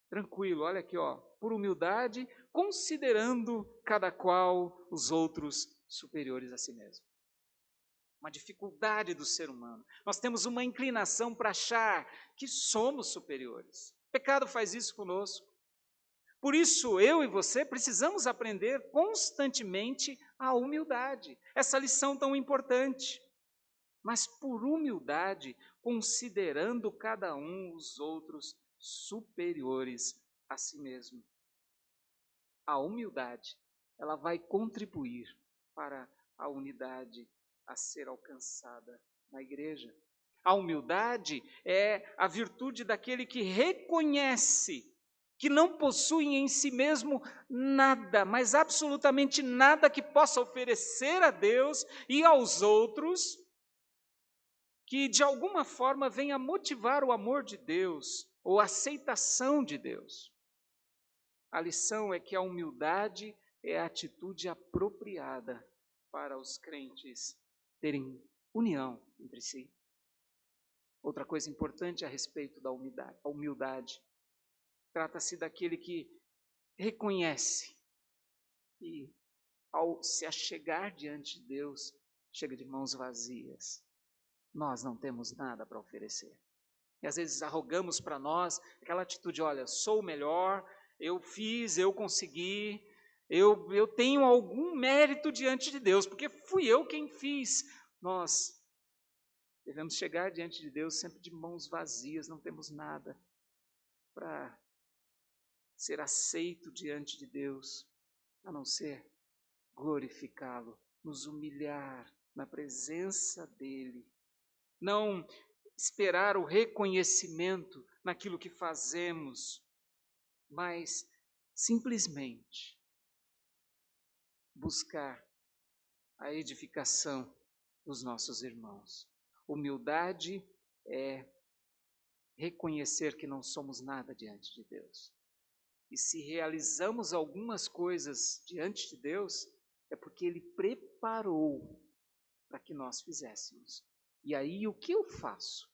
Tranquilo, olha aqui, ó, por humildade, considerando cada qual os outros superiores a si mesmo. Uma dificuldade do ser humano. Nós temos uma inclinação para achar que somos superiores. O pecado faz isso conosco. Por isso, eu e você precisamos aprender constantemente a humildade. Essa lição tão importante. Mas por humildade, considerando cada um os outros superiores a si mesmo. A humildade ela vai contribuir para a unidade a ser alcançada na igreja. A humildade é a virtude daquele que reconhece que não possui em si mesmo nada, mas absolutamente nada que possa oferecer a Deus e aos outros, que de alguma forma venha motivar o amor de Deus ou a aceitação de Deus. A lição é que a humildade é a atitude apropriada para os crentes terem união entre si. Outra coisa importante a respeito da humildade, trata-se daquele que reconhece e, ao se achegar diante de Deus, chega de mãos vazias. Nós não temos nada para oferecer. E às vezes arrogamos para nós aquela atitude, olha, sou o melhor, eu fiz, eu consegui, eu tenho algum mérito diante de Deus, porque fui eu quem fiz. Nós devemos chegar diante de Deus sempre de mãos vazias, não temos nada para ser aceito diante de Deus, a não ser glorificá-lo, nos humilhar na presença dEle. Não esperar o reconhecimento naquilo que fazemos, mas simplesmente buscar a edificação dos nossos irmãos. Humildade é reconhecer que não somos nada diante de Deus. E se realizamos algumas coisas diante de Deus, é porque Ele preparou para que nós fizéssemos. E aí o que eu faço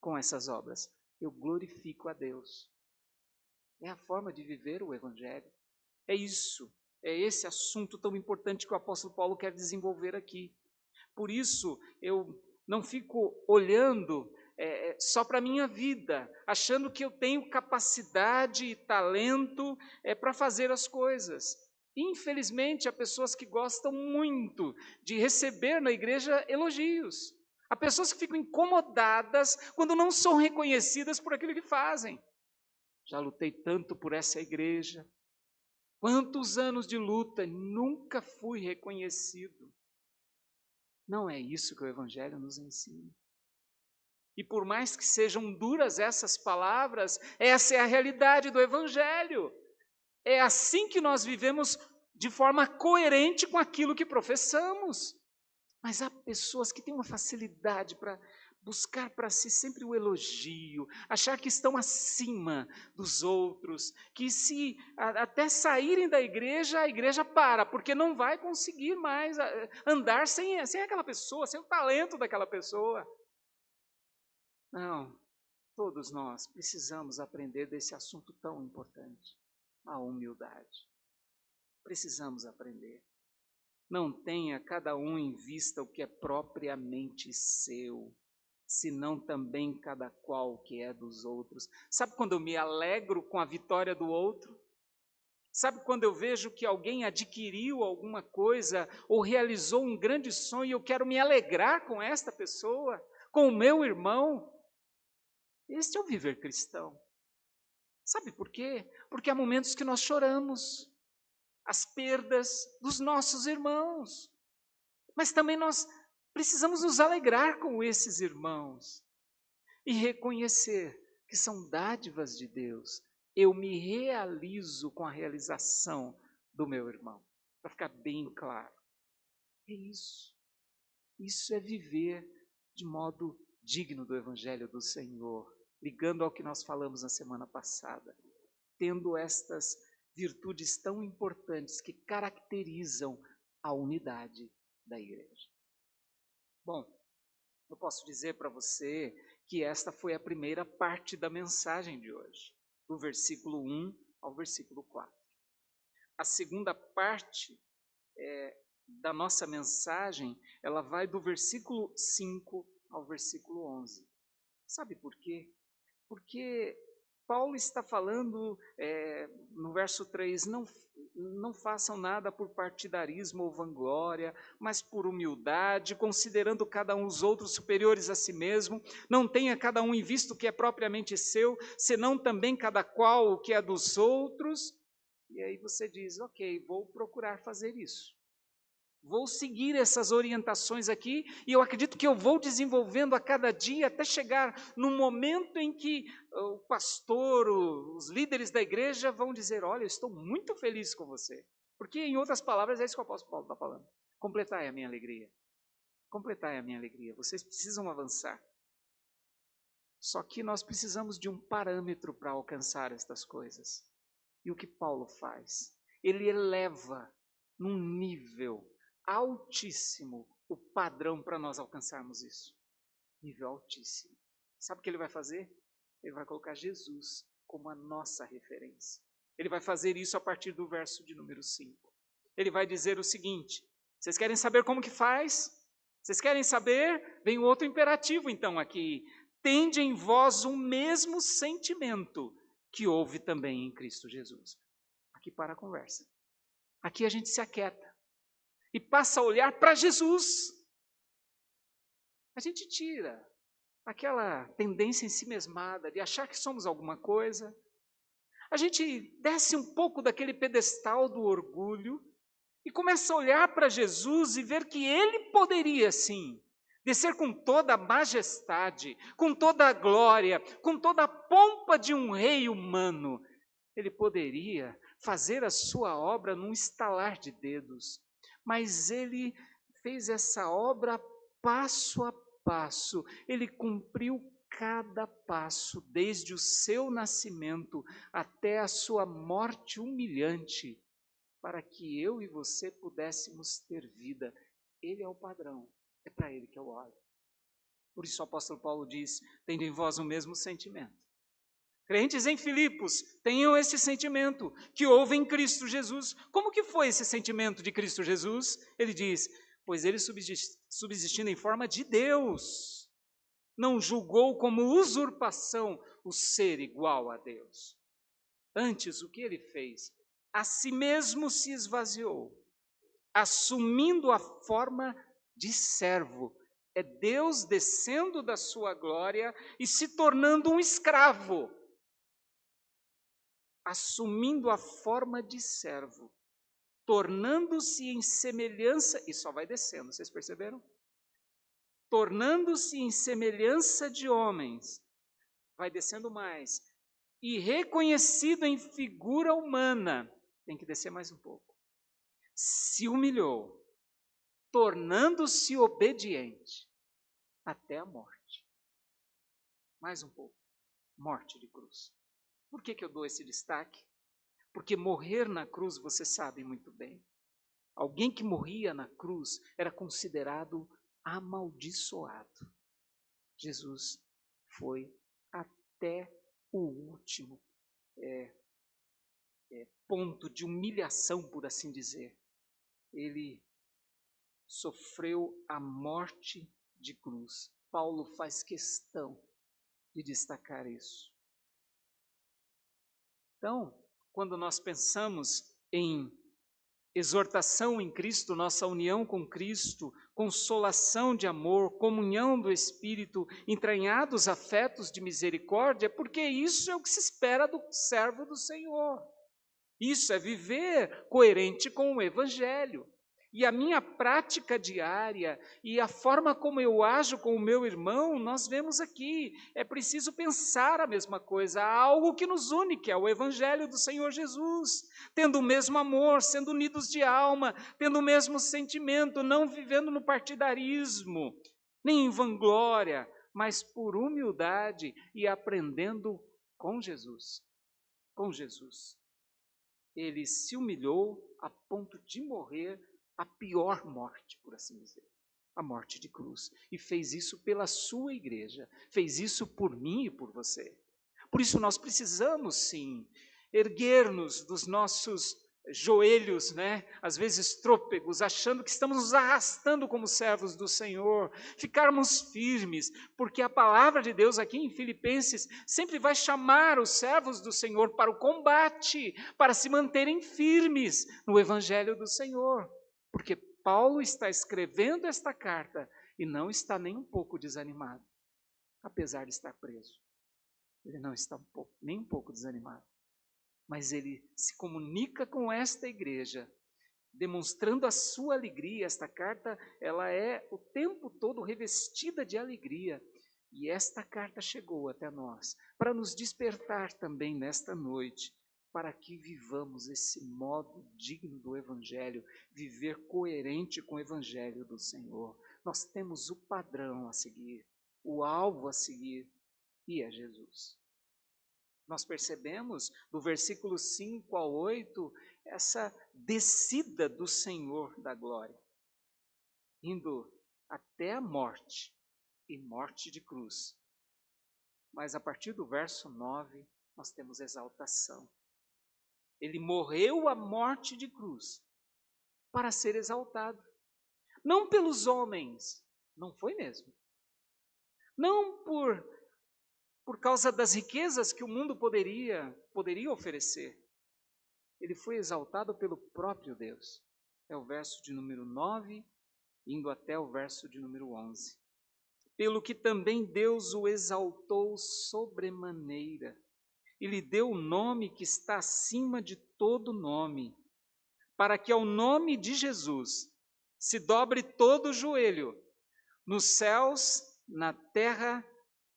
com essas obras? Eu glorifico a Deus. É a forma de viver o Evangelho. É isso, é esse assunto tão importante que o apóstolo Paulo quer desenvolver aqui. Por isso, eu não fico olhando só para a minha vida, achando que eu tenho capacidade e talento para fazer as coisas. Infelizmente, há pessoas que gostam muito de receber na igreja elogios. Há pessoas que ficam incomodadas quando não são reconhecidas por aquilo que fazem. Já lutei tanto por essa igreja. Quantos anos de luta, nunca fui reconhecido. Não é isso que o Evangelho nos ensina. E por mais que sejam duras essas palavras, essa é a realidade do Evangelho. É assim que nós vivemos de forma coerente com aquilo que professamos. Mas há pessoas que têm uma facilidade para buscar para si sempre o elogio, achar que estão acima dos outros, que se até saírem da igreja, a igreja para, porque não vai conseguir mais andar sem aquela pessoa, sem o talento daquela pessoa. Não, todos nós precisamos aprender desse assunto tão importante, a humildade. Precisamos aprender. Não tenha cada um em vista o que é propriamente seu, senão também cada qual o que é dos outros. Sabe quando eu me alegro com a vitória do outro? Sabe quando eu vejo que alguém adquiriu alguma coisa ou realizou um grande sonho e eu quero me alegrar com esta pessoa, com o meu irmão? Este é o viver cristão. Sabe por quê? Porque há momentos que nós choramos as perdas dos nossos irmãos. Mas também nós precisamos nos alegrar com esses irmãos e reconhecer que são dádivas de Deus. Eu me realizo com a realização do meu irmão, para ficar bem claro. É isso. Isso é viver de modo digno do Evangelho do Senhor, ligando ao que nós falamos na semana passada, tendo estas virtudes tão importantes que caracterizam a unidade da igreja. Bom, eu posso dizer para você que esta foi a primeira parte da mensagem de hoje, do versículo 1 ao versículo 4. A segunda parte da nossa mensagem, ela vai do versículo 5 ao versículo 11. Sabe por quê? Porque Paulo está falando no verso 3, não façam nada por partidarismo ou vanglória, mas por humildade, considerando cada um os outros superiores a si mesmo, não tenha cada um em vista o que é propriamente seu, senão também cada qual o que é dos outros. E aí você diz, ok, vou procurar fazer isso. Vou seguir essas orientações aqui e eu acredito que eu vou desenvolvendo a cada dia até chegar no momento em que o pastor, os líderes da igreja vão dizer, olha, eu estou muito feliz com você. Porque, em outras palavras, é isso que o apóstolo Paulo está falando. Completai a minha alegria. Completai a minha alegria. Vocês precisam avançar. Só que nós precisamos de um parâmetro para alcançar estas coisas. E o que Paulo faz? Ele eleva num nível altíssimo o padrão para nós alcançarmos isso. Nível altíssimo. Sabe o que ele vai fazer? Ele vai colocar Jesus como a nossa referência. Ele vai fazer isso a partir do verso de número 5. Ele vai dizer o seguinte, vocês querem saber como que faz? Vocês querem saber? Vem um outro imperativo então aqui. Tende em vós o mesmo sentimento que houve também em Cristo Jesus. Aqui para a conversa. Aqui a gente se aquieta e passa a olhar para Jesus. A gente tira aquela tendência ensimesmada de achar que somos alguma coisa. A gente desce um pouco daquele pedestal do orgulho e começa a olhar para Jesus e ver que Ele poderia, sim, descer com toda a majestade, com toda a glória, com toda a pompa de um rei humano. Ele poderia fazer a sua obra num estalar de dedos. Mas ele fez essa obra passo a passo. Ele cumpriu cada passo, desde o seu nascimento até a sua morte humilhante, para que eu e você pudéssemos ter vida. Ele é o padrão, é para ele que eu olho. Por isso o apóstolo Paulo diz, tendo em vós o mesmo sentimento. Crentes em Filipos, tenham esse sentimento que houve em Cristo Jesus. Como que foi esse sentimento de Cristo Jesus? Ele diz, pois ele subsistindo em forma de Deus, não julgou como usurpação o ser igual a Deus. Antes, o que ele fez? A si mesmo se esvaziou, assumindo a forma de servo. É Deus descendo da sua glória e se tornando um escravo, assumindo a forma de servo, tornando-se em semelhança, e só vai descendo, vocês perceberam? Tornando-se em semelhança de homens, vai descendo mais, e reconhecido em figura humana, tem que descer mais um pouco, se humilhou, tornando-se obediente até a morte. Mais um pouco, morte de cruz. Por que eu dou esse destaque? Porque morrer na cruz, você sabe muito bem, alguém que morria na cruz era considerado amaldiçoado. Jesus foi até o último ponto de humilhação, por assim dizer. Ele sofreu a morte de cruz. Paulo faz questão de destacar isso. Então, quando nós pensamos em exortação em Cristo, nossa união com Cristo, consolação de amor, comunhão do Espírito, entranhados afetos de misericórdia, porque isso é o que se espera do servo do Senhor. Isso é viver coerente com o Evangelho. E a minha prática diária e a forma como eu ajo com o meu irmão, nós vemos aqui, é preciso pensar a mesma coisa, há algo que nos une, que é o Evangelho do Senhor Jesus, tendo o mesmo amor, sendo unidos de alma, tendo o mesmo sentimento, não vivendo no partidarismo, nem em vanglória, mas por humildade e aprendendo com Jesus. Com Jesus. Ele se humilhou a ponto de morrer a pior morte, por assim dizer, a morte de cruz. E fez isso pela sua igreja, fez isso por mim e por você. Por isso nós precisamos, sim, erguer-nos dos nossos joelhos, às vezes trôpegos, achando que estamos nos arrastando como servos do Senhor, ficarmos firmes, porque a palavra de Deus aqui em Filipenses sempre vai chamar os servos do Senhor para o combate, para se manterem firmes no Evangelho do Senhor, porque Paulo está escrevendo esta carta e não está nem um pouco desanimado, apesar de estar preso. Ele não está nem um pouco desanimado. mas ele se comunica com esta igreja, demonstrando a sua alegria. Esta carta, ela é o tempo todo revestida de alegria. E esta carta chegou até nós para nos despertar também nesta noite, para que vivamos esse modo digno do Evangelho, viver coerente com o Evangelho do Senhor. Nós temos o padrão a seguir, o alvo a seguir, e é Jesus. Nós percebemos do versículo 5 ao 8 essa descida do Senhor da glória, indo até a morte, e morte de cruz. Mas a partir do verso 9, nós temos exaltação. Ele morreu a morte de cruz para ser exaltado. Não pelos homens, não foi mesmo. Não por causa das riquezas que o mundo poderia oferecer. Ele foi exaltado pelo próprio Deus. É o verso de número 9, indo até o verso de número 11. Pelo que também Deus o exaltou sobremaneira, e lhe deu o nome que está acima de todo nome, para que ao nome de Jesus se dobre todo o joelho, nos céus, na terra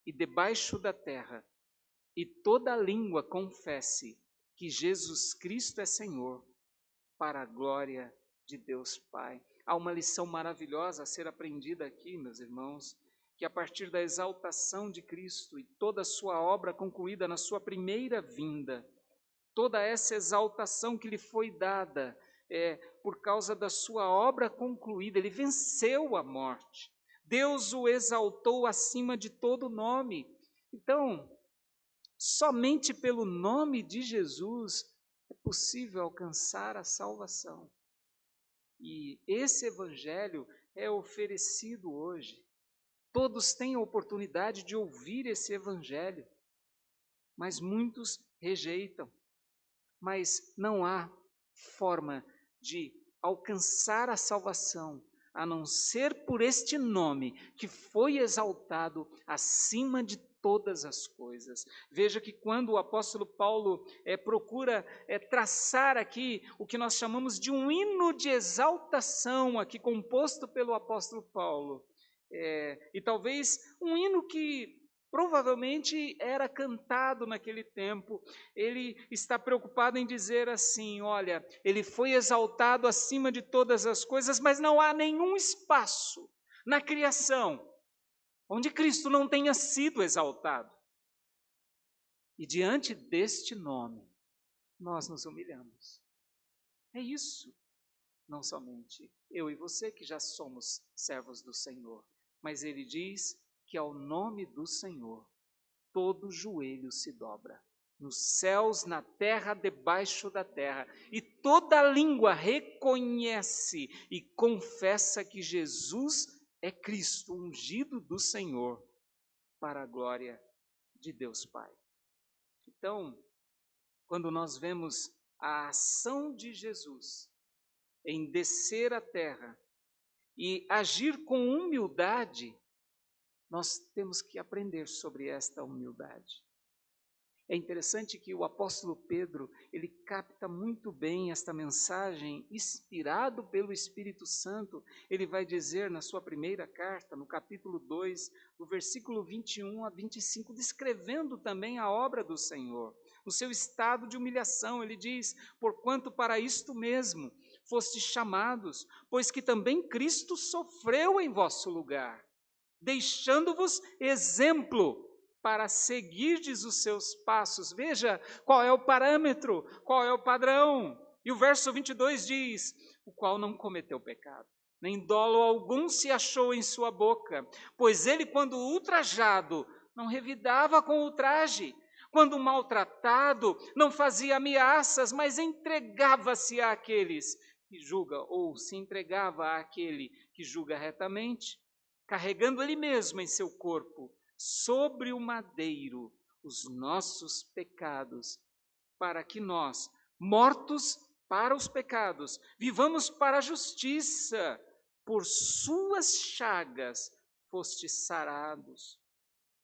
e debaixo da terra, e toda língua confesse que Jesus Cristo é Senhor, para a glória de Deus Pai. Há uma lição maravilhosa a ser aprendida aqui, meus irmãos, que a partir da exaltação de Cristo e toda a sua obra concluída na sua primeira vinda, toda essa exaltação que lhe foi dada por causa da sua obra concluída, ele venceu a morte. Deus o exaltou acima de todo nome. Então, somente pelo nome de Jesus é possível alcançar a salvação. E esse evangelho é oferecido hoje. Todos têm a oportunidade de ouvir esse evangelho, mas muitos rejeitam. Mas não há forma de alcançar a salvação, a não ser por este nome que foi exaltado acima de todas as coisas. Veja que quando o apóstolo Paulo procura traçar aqui o que nós chamamos de um hino de exaltação, aqui composto pelo apóstolo Paulo, e talvez um hino que provavelmente era cantado naquele tempo, ele está preocupado em dizer assim: olha, ele foi exaltado acima de todas as coisas, mas não há nenhum espaço na criação onde Cristo não tenha sido exaltado. E diante deste nome, nós nos humilhamos. É isso. Não somente eu e você que já somos servos do Senhor, mas ele diz que ao nome do Senhor todo joelho se dobra, nos céus, na terra, debaixo da terra, e toda língua reconhece e confessa que Jesus é Cristo, ungido do Senhor, para a glória de Deus Pai. Então, quando nós vemos a ação de Jesus em descer à terra e agir com humildade, nós temos que aprender sobre esta humildade. É interessante que o apóstolo Pedro, ele capta muito bem esta mensagem, inspirado pelo Espírito Santo. Ele vai dizer na sua primeira carta, no capítulo 2, do versículo 21 a 25, descrevendo também a obra do Senhor, o seu estado de humilhação. Ele diz: porquanto para isto mesmo fostes chamados, pois que também Cristo sofreu em vosso lugar, deixando-vos exemplo para seguirdes os seus passos. Veja qual é o parâmetro, qual é o padrão. E o verso 22 diz: o qual não cometeu pecado, nem dolo algum se achou em sua boca, pois ele, quando ultrajado, não revidava com ultraje, quando maltratado, não fazia ameaças, mas entregava-se àqueles que julga, ou se entregava àquele que julga retamente, carregando ele mesmo em seu corpo, sobre o madeiro, os nossos pecados, para que nós, mortos para os pecados, vivamos para a justiça. Por suas chagas fostes sarados,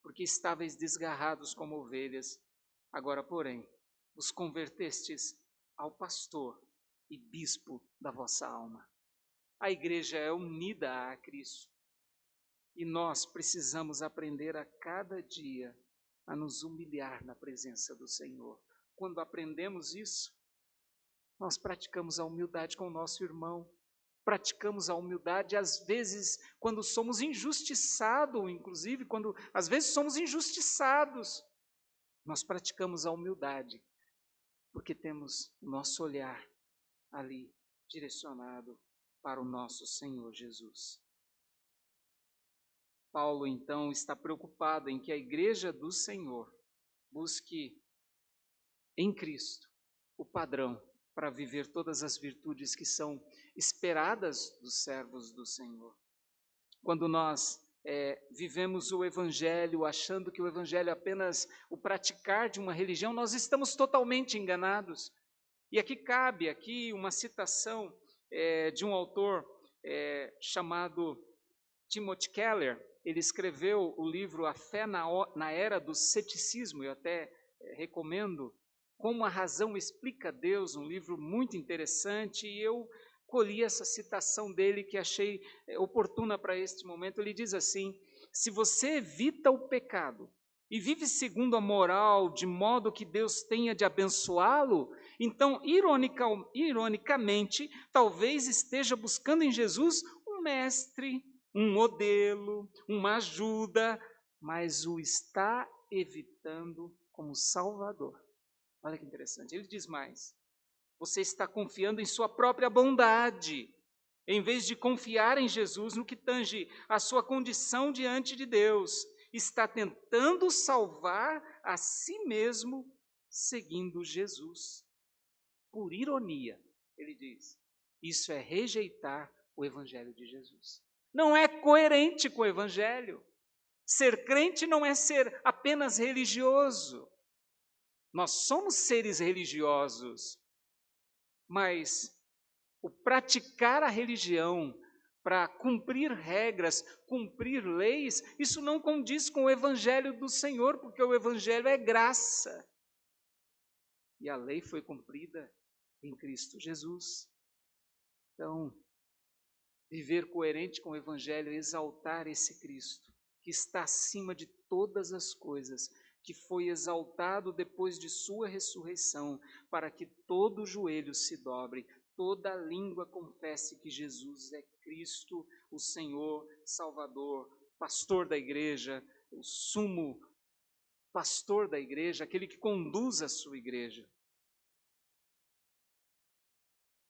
porque estáveis desgarrados como ovelhas, agora, porém, vos convertestes ao pastor e bispo da vossa alma. A igreja é unida a Cristo. E nós precisamos aprender a cada dia a nos humilhar na presença do Senhor. Quando aprendemos isso, nós praticamos a humildade com o nosso irmão. Praticamos a humildade, às vezes, quando somos injustiçados, inclusive, quando às vezes somos injustiçados, nós praticamos a humildade, porque temos o nosso olhar ali direcionado para o nosso Senhor Jesus. Paulo, então, está preocupado em que a igreja do Senhor busque em Cristo o padrão para viver todas as virtudes que são esperadas dos servos do Senhor. Quando nós vivemos o Evangelho, achando que o Evangelho é apenas o praticar de uma religião, nós estamos totalmente enganados. E aqui cabe uma citação de um autor chamado Timothy Keller. Ele escreveu o livro A Fé na Era do Ceticismo, eu até recomendo, Como a Razão Explica Deus, um livro muito interessante, e eu colhi essa citação dele que achei oportuna para este momento. Ele diz assim: se você evita o pecado e vive segundo a moral, de modo que Deus tenha de abençoá-lo, então, ironicamente, talvez esteja buscando em Jesus um mestre, um modelo, uma ajuda, mas o está evitando como Salvador. Olha que interessante. Ele diz mais: você está confiando em sua própria bondade, em vez de confiar em Jesus no que tange a sua condição diante de Deus. Está tentando salvar a si mesmo seguindo Jesus. Por ironia, ele diz, isso é rejeitar o Evangelho de Jesus. Não é coerente com o Evangelho. Ser crente não é ser apenas religioso. Nós somos seres religiosos, mas o praticar a religião para cumprir regras, cumprir leis, isso não condiz com o Evangelho do Senhor, porque o Evangelho é graça. E a lei foi cumprida em Cristo Jesus. Então, viver coerente com o Evangelho é exaltar esse Cristo, que está acima de todas as coisas, que foi exaltado depois de sua ressurreição, para que todo joelho se dobre, toda língua confesse que Jesus é Cristo, o Senhor, Salvador, pastor da igreja, o sumo pastor da igreja, aquele que conduz a sua igreja.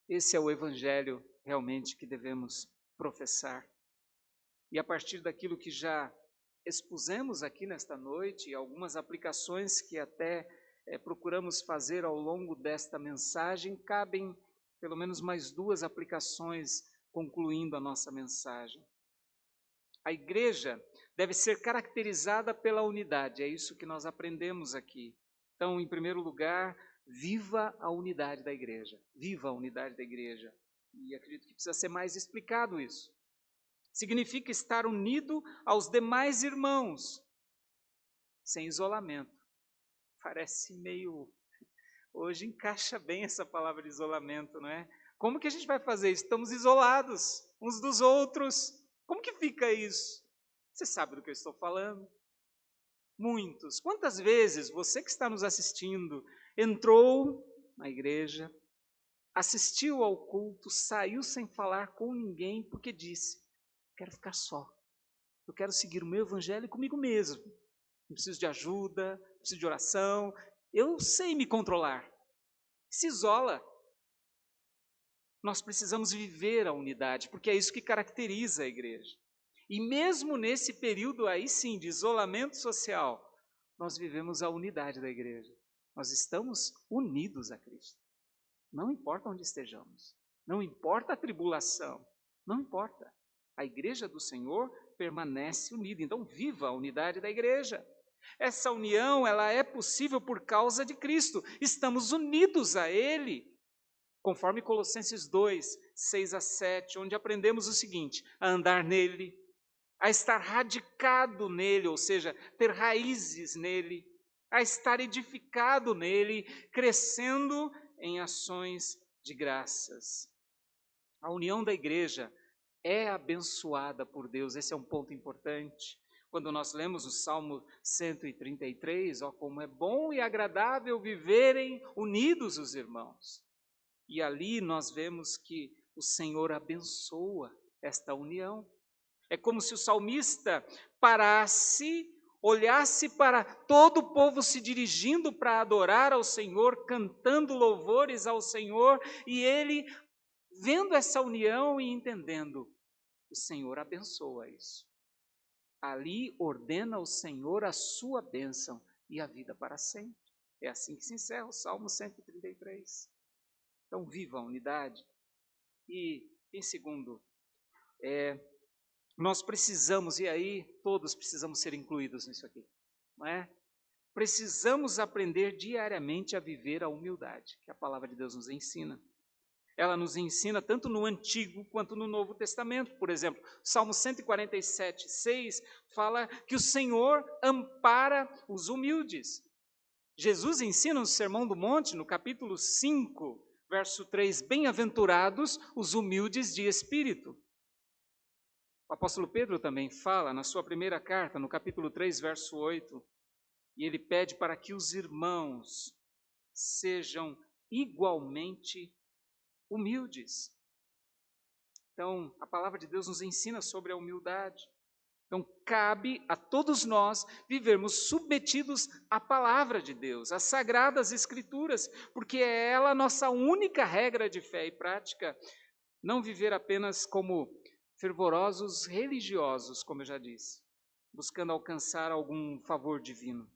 Esse é o Evangelho realmente que devemos professar. E a partir daquilo que já expusemos aqui nesta noite, e algumas aplicações que até procuramos fazer ao longo desta mensagem, cabem pelo menos mais duas aplicações concluindo a nossa mensagem. A igreja deve ser caracterizada pela unidade, é isso que nós aprendemos aqui. Então, em primeiro lugar, viva a unidade da igreja. Viva a unidade da igreja. E acredito que precisa ser mais explicado isso. Significa estar unido aos demais irmãos, sem isolamento. Parece meio... Hoje encaixa bem essa palavra de isolamento, não é? Como que a gente vai fazer isso? Estamos isolados uns dos outros. Como que fica isso? Você sabe do que eu estou falando? Muitos. Quantas vezes você que está nos assistindo entrou na igreja, assistiu ao culto, saiu sem falar com ninguém porque disse: quero ficar só. Eu quero seguir o meu evangelho comigo mesmo. Não preciso de ajuda, não preciso de oração. Eu sei me controlar. Se isola. Nós precisamos viver a unidade, porque é isso que caracteriza a igreja. E mesmo nesse período aí sim, de isolamento social, nós vivemos a unidade da igreja. Nós estamos unidos a Cristo. Não importa onde estejamos. Não importa a tribulação. Não importa. A igreja do Senhor permanece unida. Então, viva a unidade da igreja. Essa união, ela é possível por causa de Cristo. Estamos unidos a Ele. Conforme Colossenses 2, 6 a 7, onde aprendemos o seguinte: a andar nele, a estar radicado nele, ou seja, ter raízes nele, a estar edificado nele, crescendo em ações de graças. A união da igreja é abençoada por Deus, esse é um ponto importante. Quando nós lemos o Salmo 133, ó, como é bom e agradável viverem unidos os irmãos. E ali nós vemos que o Senhor abençoa esta união. É como se o salmista parasse, olhasse para todo o povo se dirigindo para adorar ao Senhor, cantando louvores ao Senhor, e ele, vendo essa união e entendendo, o Senhor abençoa isso. Ali ordena o Senhor a sua bênção e a vida para sempre. É assim que se encerra o Salmo 133. Então, viva a unidade. E, em segundo, nós precisamos, e aí todos precisamos ser incluídos nisso aqui, não é? Precisamos aprender diariamente a viver a humildade, que a palavra de Deus nos ensina. Ela nos ensina tanto no Antigo quanto no Novo Testamento. Por exemplo, Salmo 147, 6 fala que o Senhor ampara os humildes. Jesus ensina no Sermão do Monte, no capítulo 5, verso 3, bem-aventurados os humildes de espírito. O apóstolo Pedro também fala na sua primeira carta, no capítulo 3, verso 8, e ele pede para que os irmãos sejam igualmente humildes. Então, a palavra de Deus nos ensina sobre a humildade. Então, cabe a todos nós vivermos submetidos à palavra de Deus, às sagradas escrituras, porque é ela a nossa única regra de fé e prática. Não viver apenas como fervorosos religiosos, como eu já disse, buscando alcançar algum favor divino.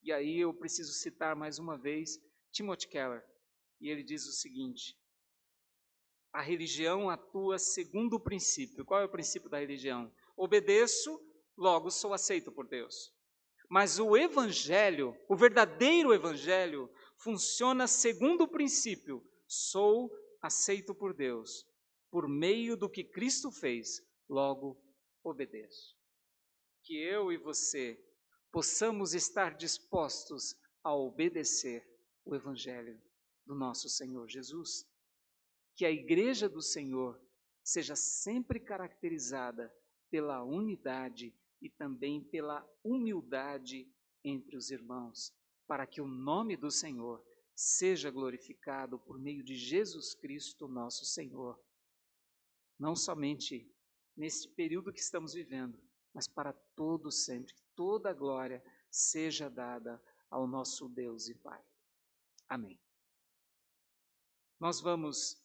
E aí eu preciso citar mais uma vez Timothy Keller, e ele diz o seguinte: a religião atua segundo o princípio. Qual é o princípio da religião? Obedeço, logo sou aceito por Deus. Mas o evangelho, o verdadeiro evangelho, funciona segundo o princípio: sou aceito por Deus, por meio do que Cristo fez, logo obedeço. Que eu e você possamos estar dispostos a obedecer o evangelho do nosso Senhor Jesus. Que a igreja do Senhor seja sempre caracterizada pela unidade e também pela humildade entre os irmãos, para que o nome do Senhor seja glorificado por meio de Jesus Cristo, nosso Senhor. Não somente neste período que estamos vivendo, mas para todo sempre. Toda a glória seja dada ao nosso Deus e Pai. Amém. Nós vamos,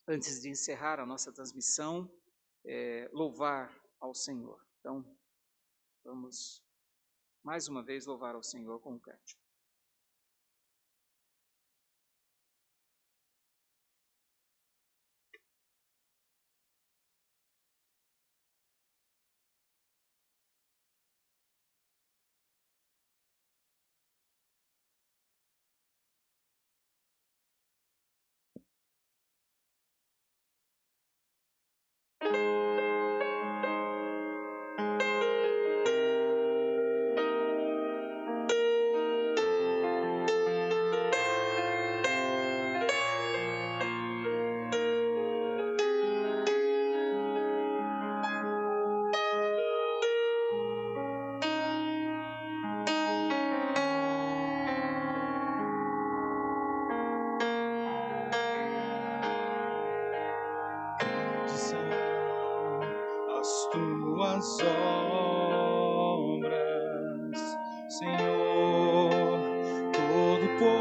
antes de encerrar a nossa transmissão, louvar ao Senhor. Então, vamos mais uma vez louvar ao Senhor com um cântico. Tuas obras, Senhor Todo-Poderoso,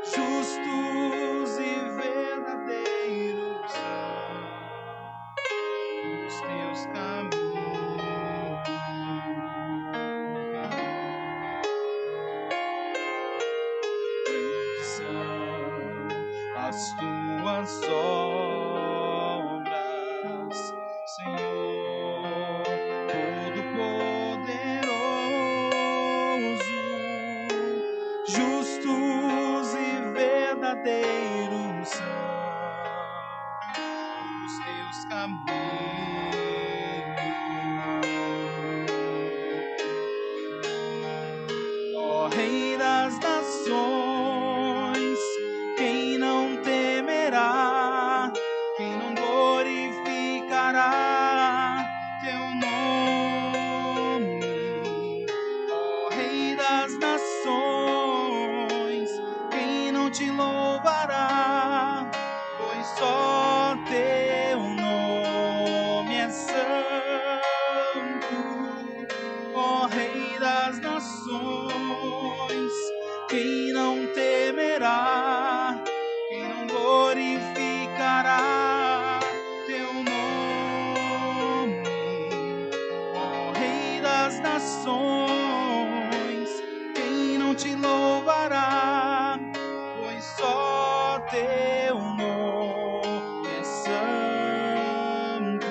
justos e verdadeiros são os teus caminhos. São as tuas obras, Senhor Todo-Poderoso, justos e verdadeiros são os teus caminhos. ó Rei das nações, quem não temerá, quem não glorificará teu nome, ó Rei das nações, quem não te louvará, pois só teu nome é santo, ó Rei das nações, quem não temerá, quem não glorificará teu nome, ó Rei das nações, quem não te louvará, pois só teu nome é santo.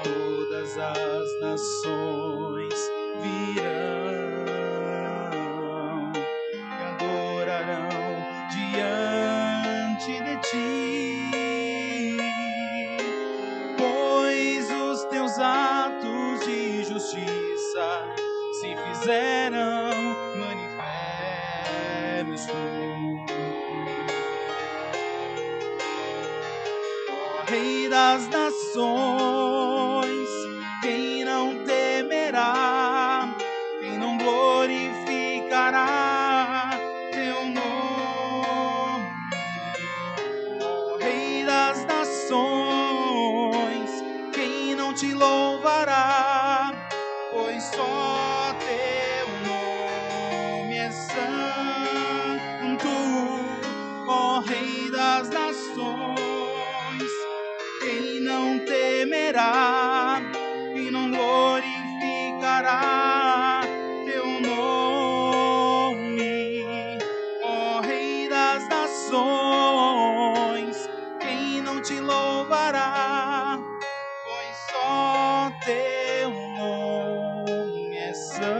Todas as nações virão e adorarão diante de ti, pois os teus atos de justiça se fizeram manifestos. Ó Rei das nações, quem não temerá, quem não glorificará teu nome, ó Rei das nações, quem não te louvará, pois só teu nome é santo, ó Rei das nações, quem não temerá, quem não glorificará teu nome, ó Rei das nações, quem não te louvará, pois só teu nome é santo.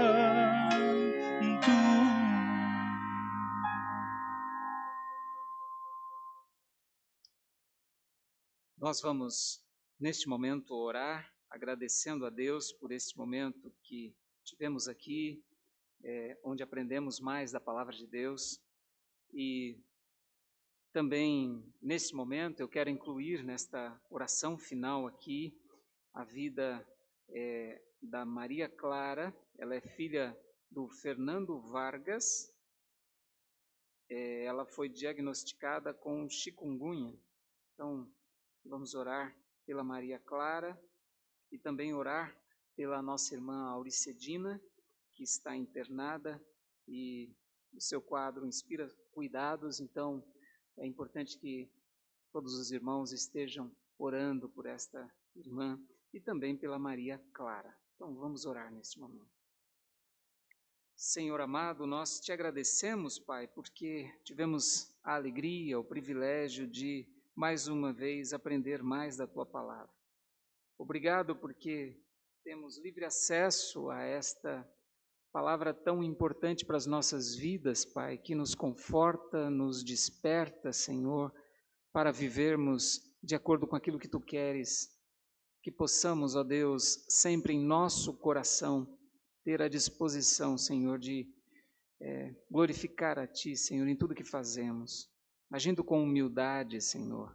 Nós vamos, neste momento, orar, agradecendo a Deus por este momento que tivemos aqui, onde aprendemos mais da palavra de Deus. E também, nesse momento, eu quero incluir nesta oração final aqui a vida da Maria Clara. Ela é filha do Fernando Vargas. Ela foi diagnosticada com chikungunya. Então, vamos orar pela Maria Clara e também orar pela nossa irmã Auricedina, que está internada e o seu quadro inspira cuidados. Então, é importante que todos os irmãos estejam orando por esta irmã e também pela Maria Clara. Então, vamos orar neste momento. Senhor amado, nós te agradecemos, Pai, porque tivemos a alegria, o privilégio de mais uma vez aprender mais da Tua Palavra. Obrigado porque temos livre acesso a esta palavra tão importante para as nossas vidas, Pai, que nos conforta, nos desperta, Senhor, para vivermos de acordo com aquilo que Tu queres, que possamos, ó Deus, sempre em nosso coração ter a disposição, Senhor, de glorificar a Ti, Senhor, em tudo que fazemos, agindo com humildade, Senhor,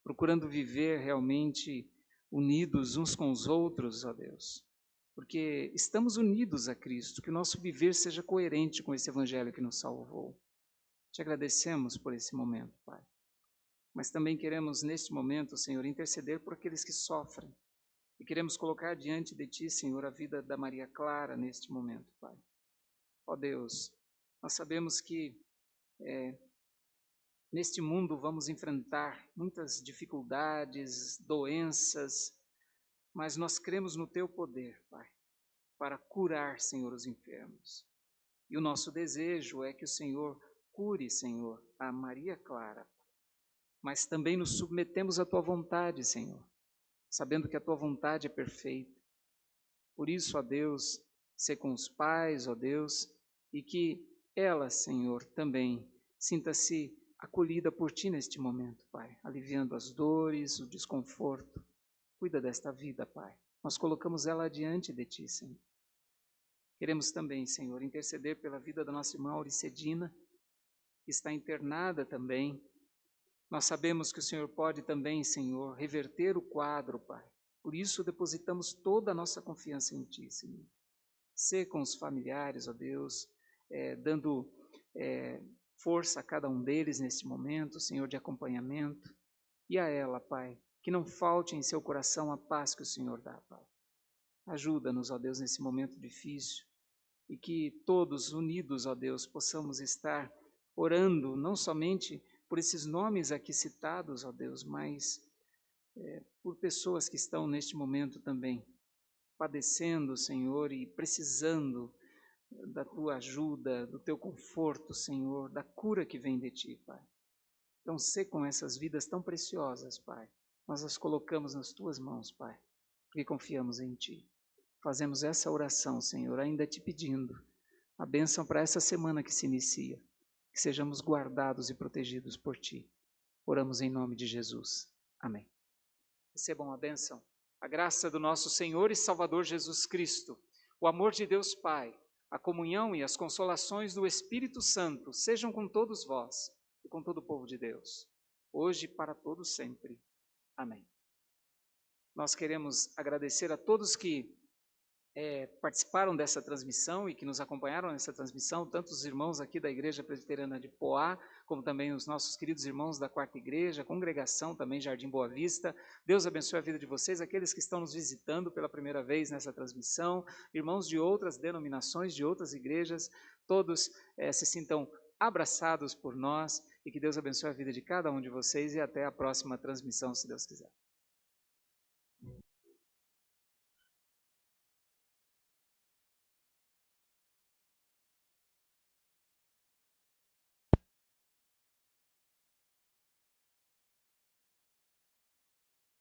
procurando viver realmente unidos uns com os outros, ó Deus, porque estamos unidos a Cristo, que o nosso viver seja coerente com esse Evangelho que nos salvou. Te agradecemos por esse momento, Pai, mas também queremos neste momento, Senhor, interceder por aqueles que sofrem e queremos colocar diante de Ti, Senhor, a vida da Maria Clara neste momento, Pai. Ó Deus, nós sabemos que neste mundo vamos enfrentar muitas dificuldades, doenças, mas nós cremos no Teu poder, Pai, para curar, Senhor, os enfermos. E o nosso desejo é que o Senhor cure, Senhor, a Maria Clara, mas também nos submetemos à Tua vontade, Senhor, sabendo que a Tua vontade é perfeita. Por isso, ó Deus, sê com os pais, ó Deus, e que ela, Senhor, também sinta-se acolhida por Ti neste momento, Pai, aliviando as dores, o desconforto. Cuida desta vida, Pai, Nós colocamos ela diante de Ti, Senhor. Queremos também, Senhor, interceder pela vida da nossa irmã Auricedina, que está internada também. Nós sabemos que o Senhor pode também, Senhor, reverter o quadro, Pai. Por isso depositamos toda a nossa confiança em Ti, Senhor. Sê com os familiares, ó Deus, dando força a cada um deles neste momento, Senhor, de acompanhamento. E a ela, Pai, que não falte em seu coração a paz que o Senhor dá, Pai. Ajuda-nos, ó Deus, nesse momento difícil e que todos unidos, ó Deus, possamos estar orando não somente por esses nomes aqui citados, ó Deus, mas por pessoas que estão neste momento também padecendo, Senhor, e precisando da Tua ajuda, do Teu conforto, Senhor, da cura que vem de Ti, Pai. Então, sê com essas vidas tão preciosas, Pai. Nós as colocamos nas Tuas mãos, Pai, porque confiamos em Ti. Fazemos essa oração, Senhor, ainda Te pedindo a bênção para essa semana que se inicia, que sejamos guardados e protegidos por Ti. Oramos em nome de Jesus. Amém. Recebam a bênção, a graça do nosso Senhor e Salvador Jesus Cristo, o amor de Deus Pai, a comunhão e as consolações do Espírito Santo sejam com todos vós e com todo o povo de Deus, hoje e para todos sempre. Amém. Nós queremos agradecer a todos que participaram dessa transmissão e que nos acompanharam nessa transmissão, tanto os irmãos aqui da Igreja Presbiteriana de Poá, como também os nossos queridos irmãos da Quarta Igreja, congregação também Jardim Boa Vista. Deus abençoe a vida de vocês, aqueles que estão nos visitando pela primeira vez nessa transmissão, irmãos de outras denominações, de outras igrejas, todos se sintam abraçados por nós e que Deus abençoe a vida de cada um de vocês e até a próxima transmissão, se Deus quiser.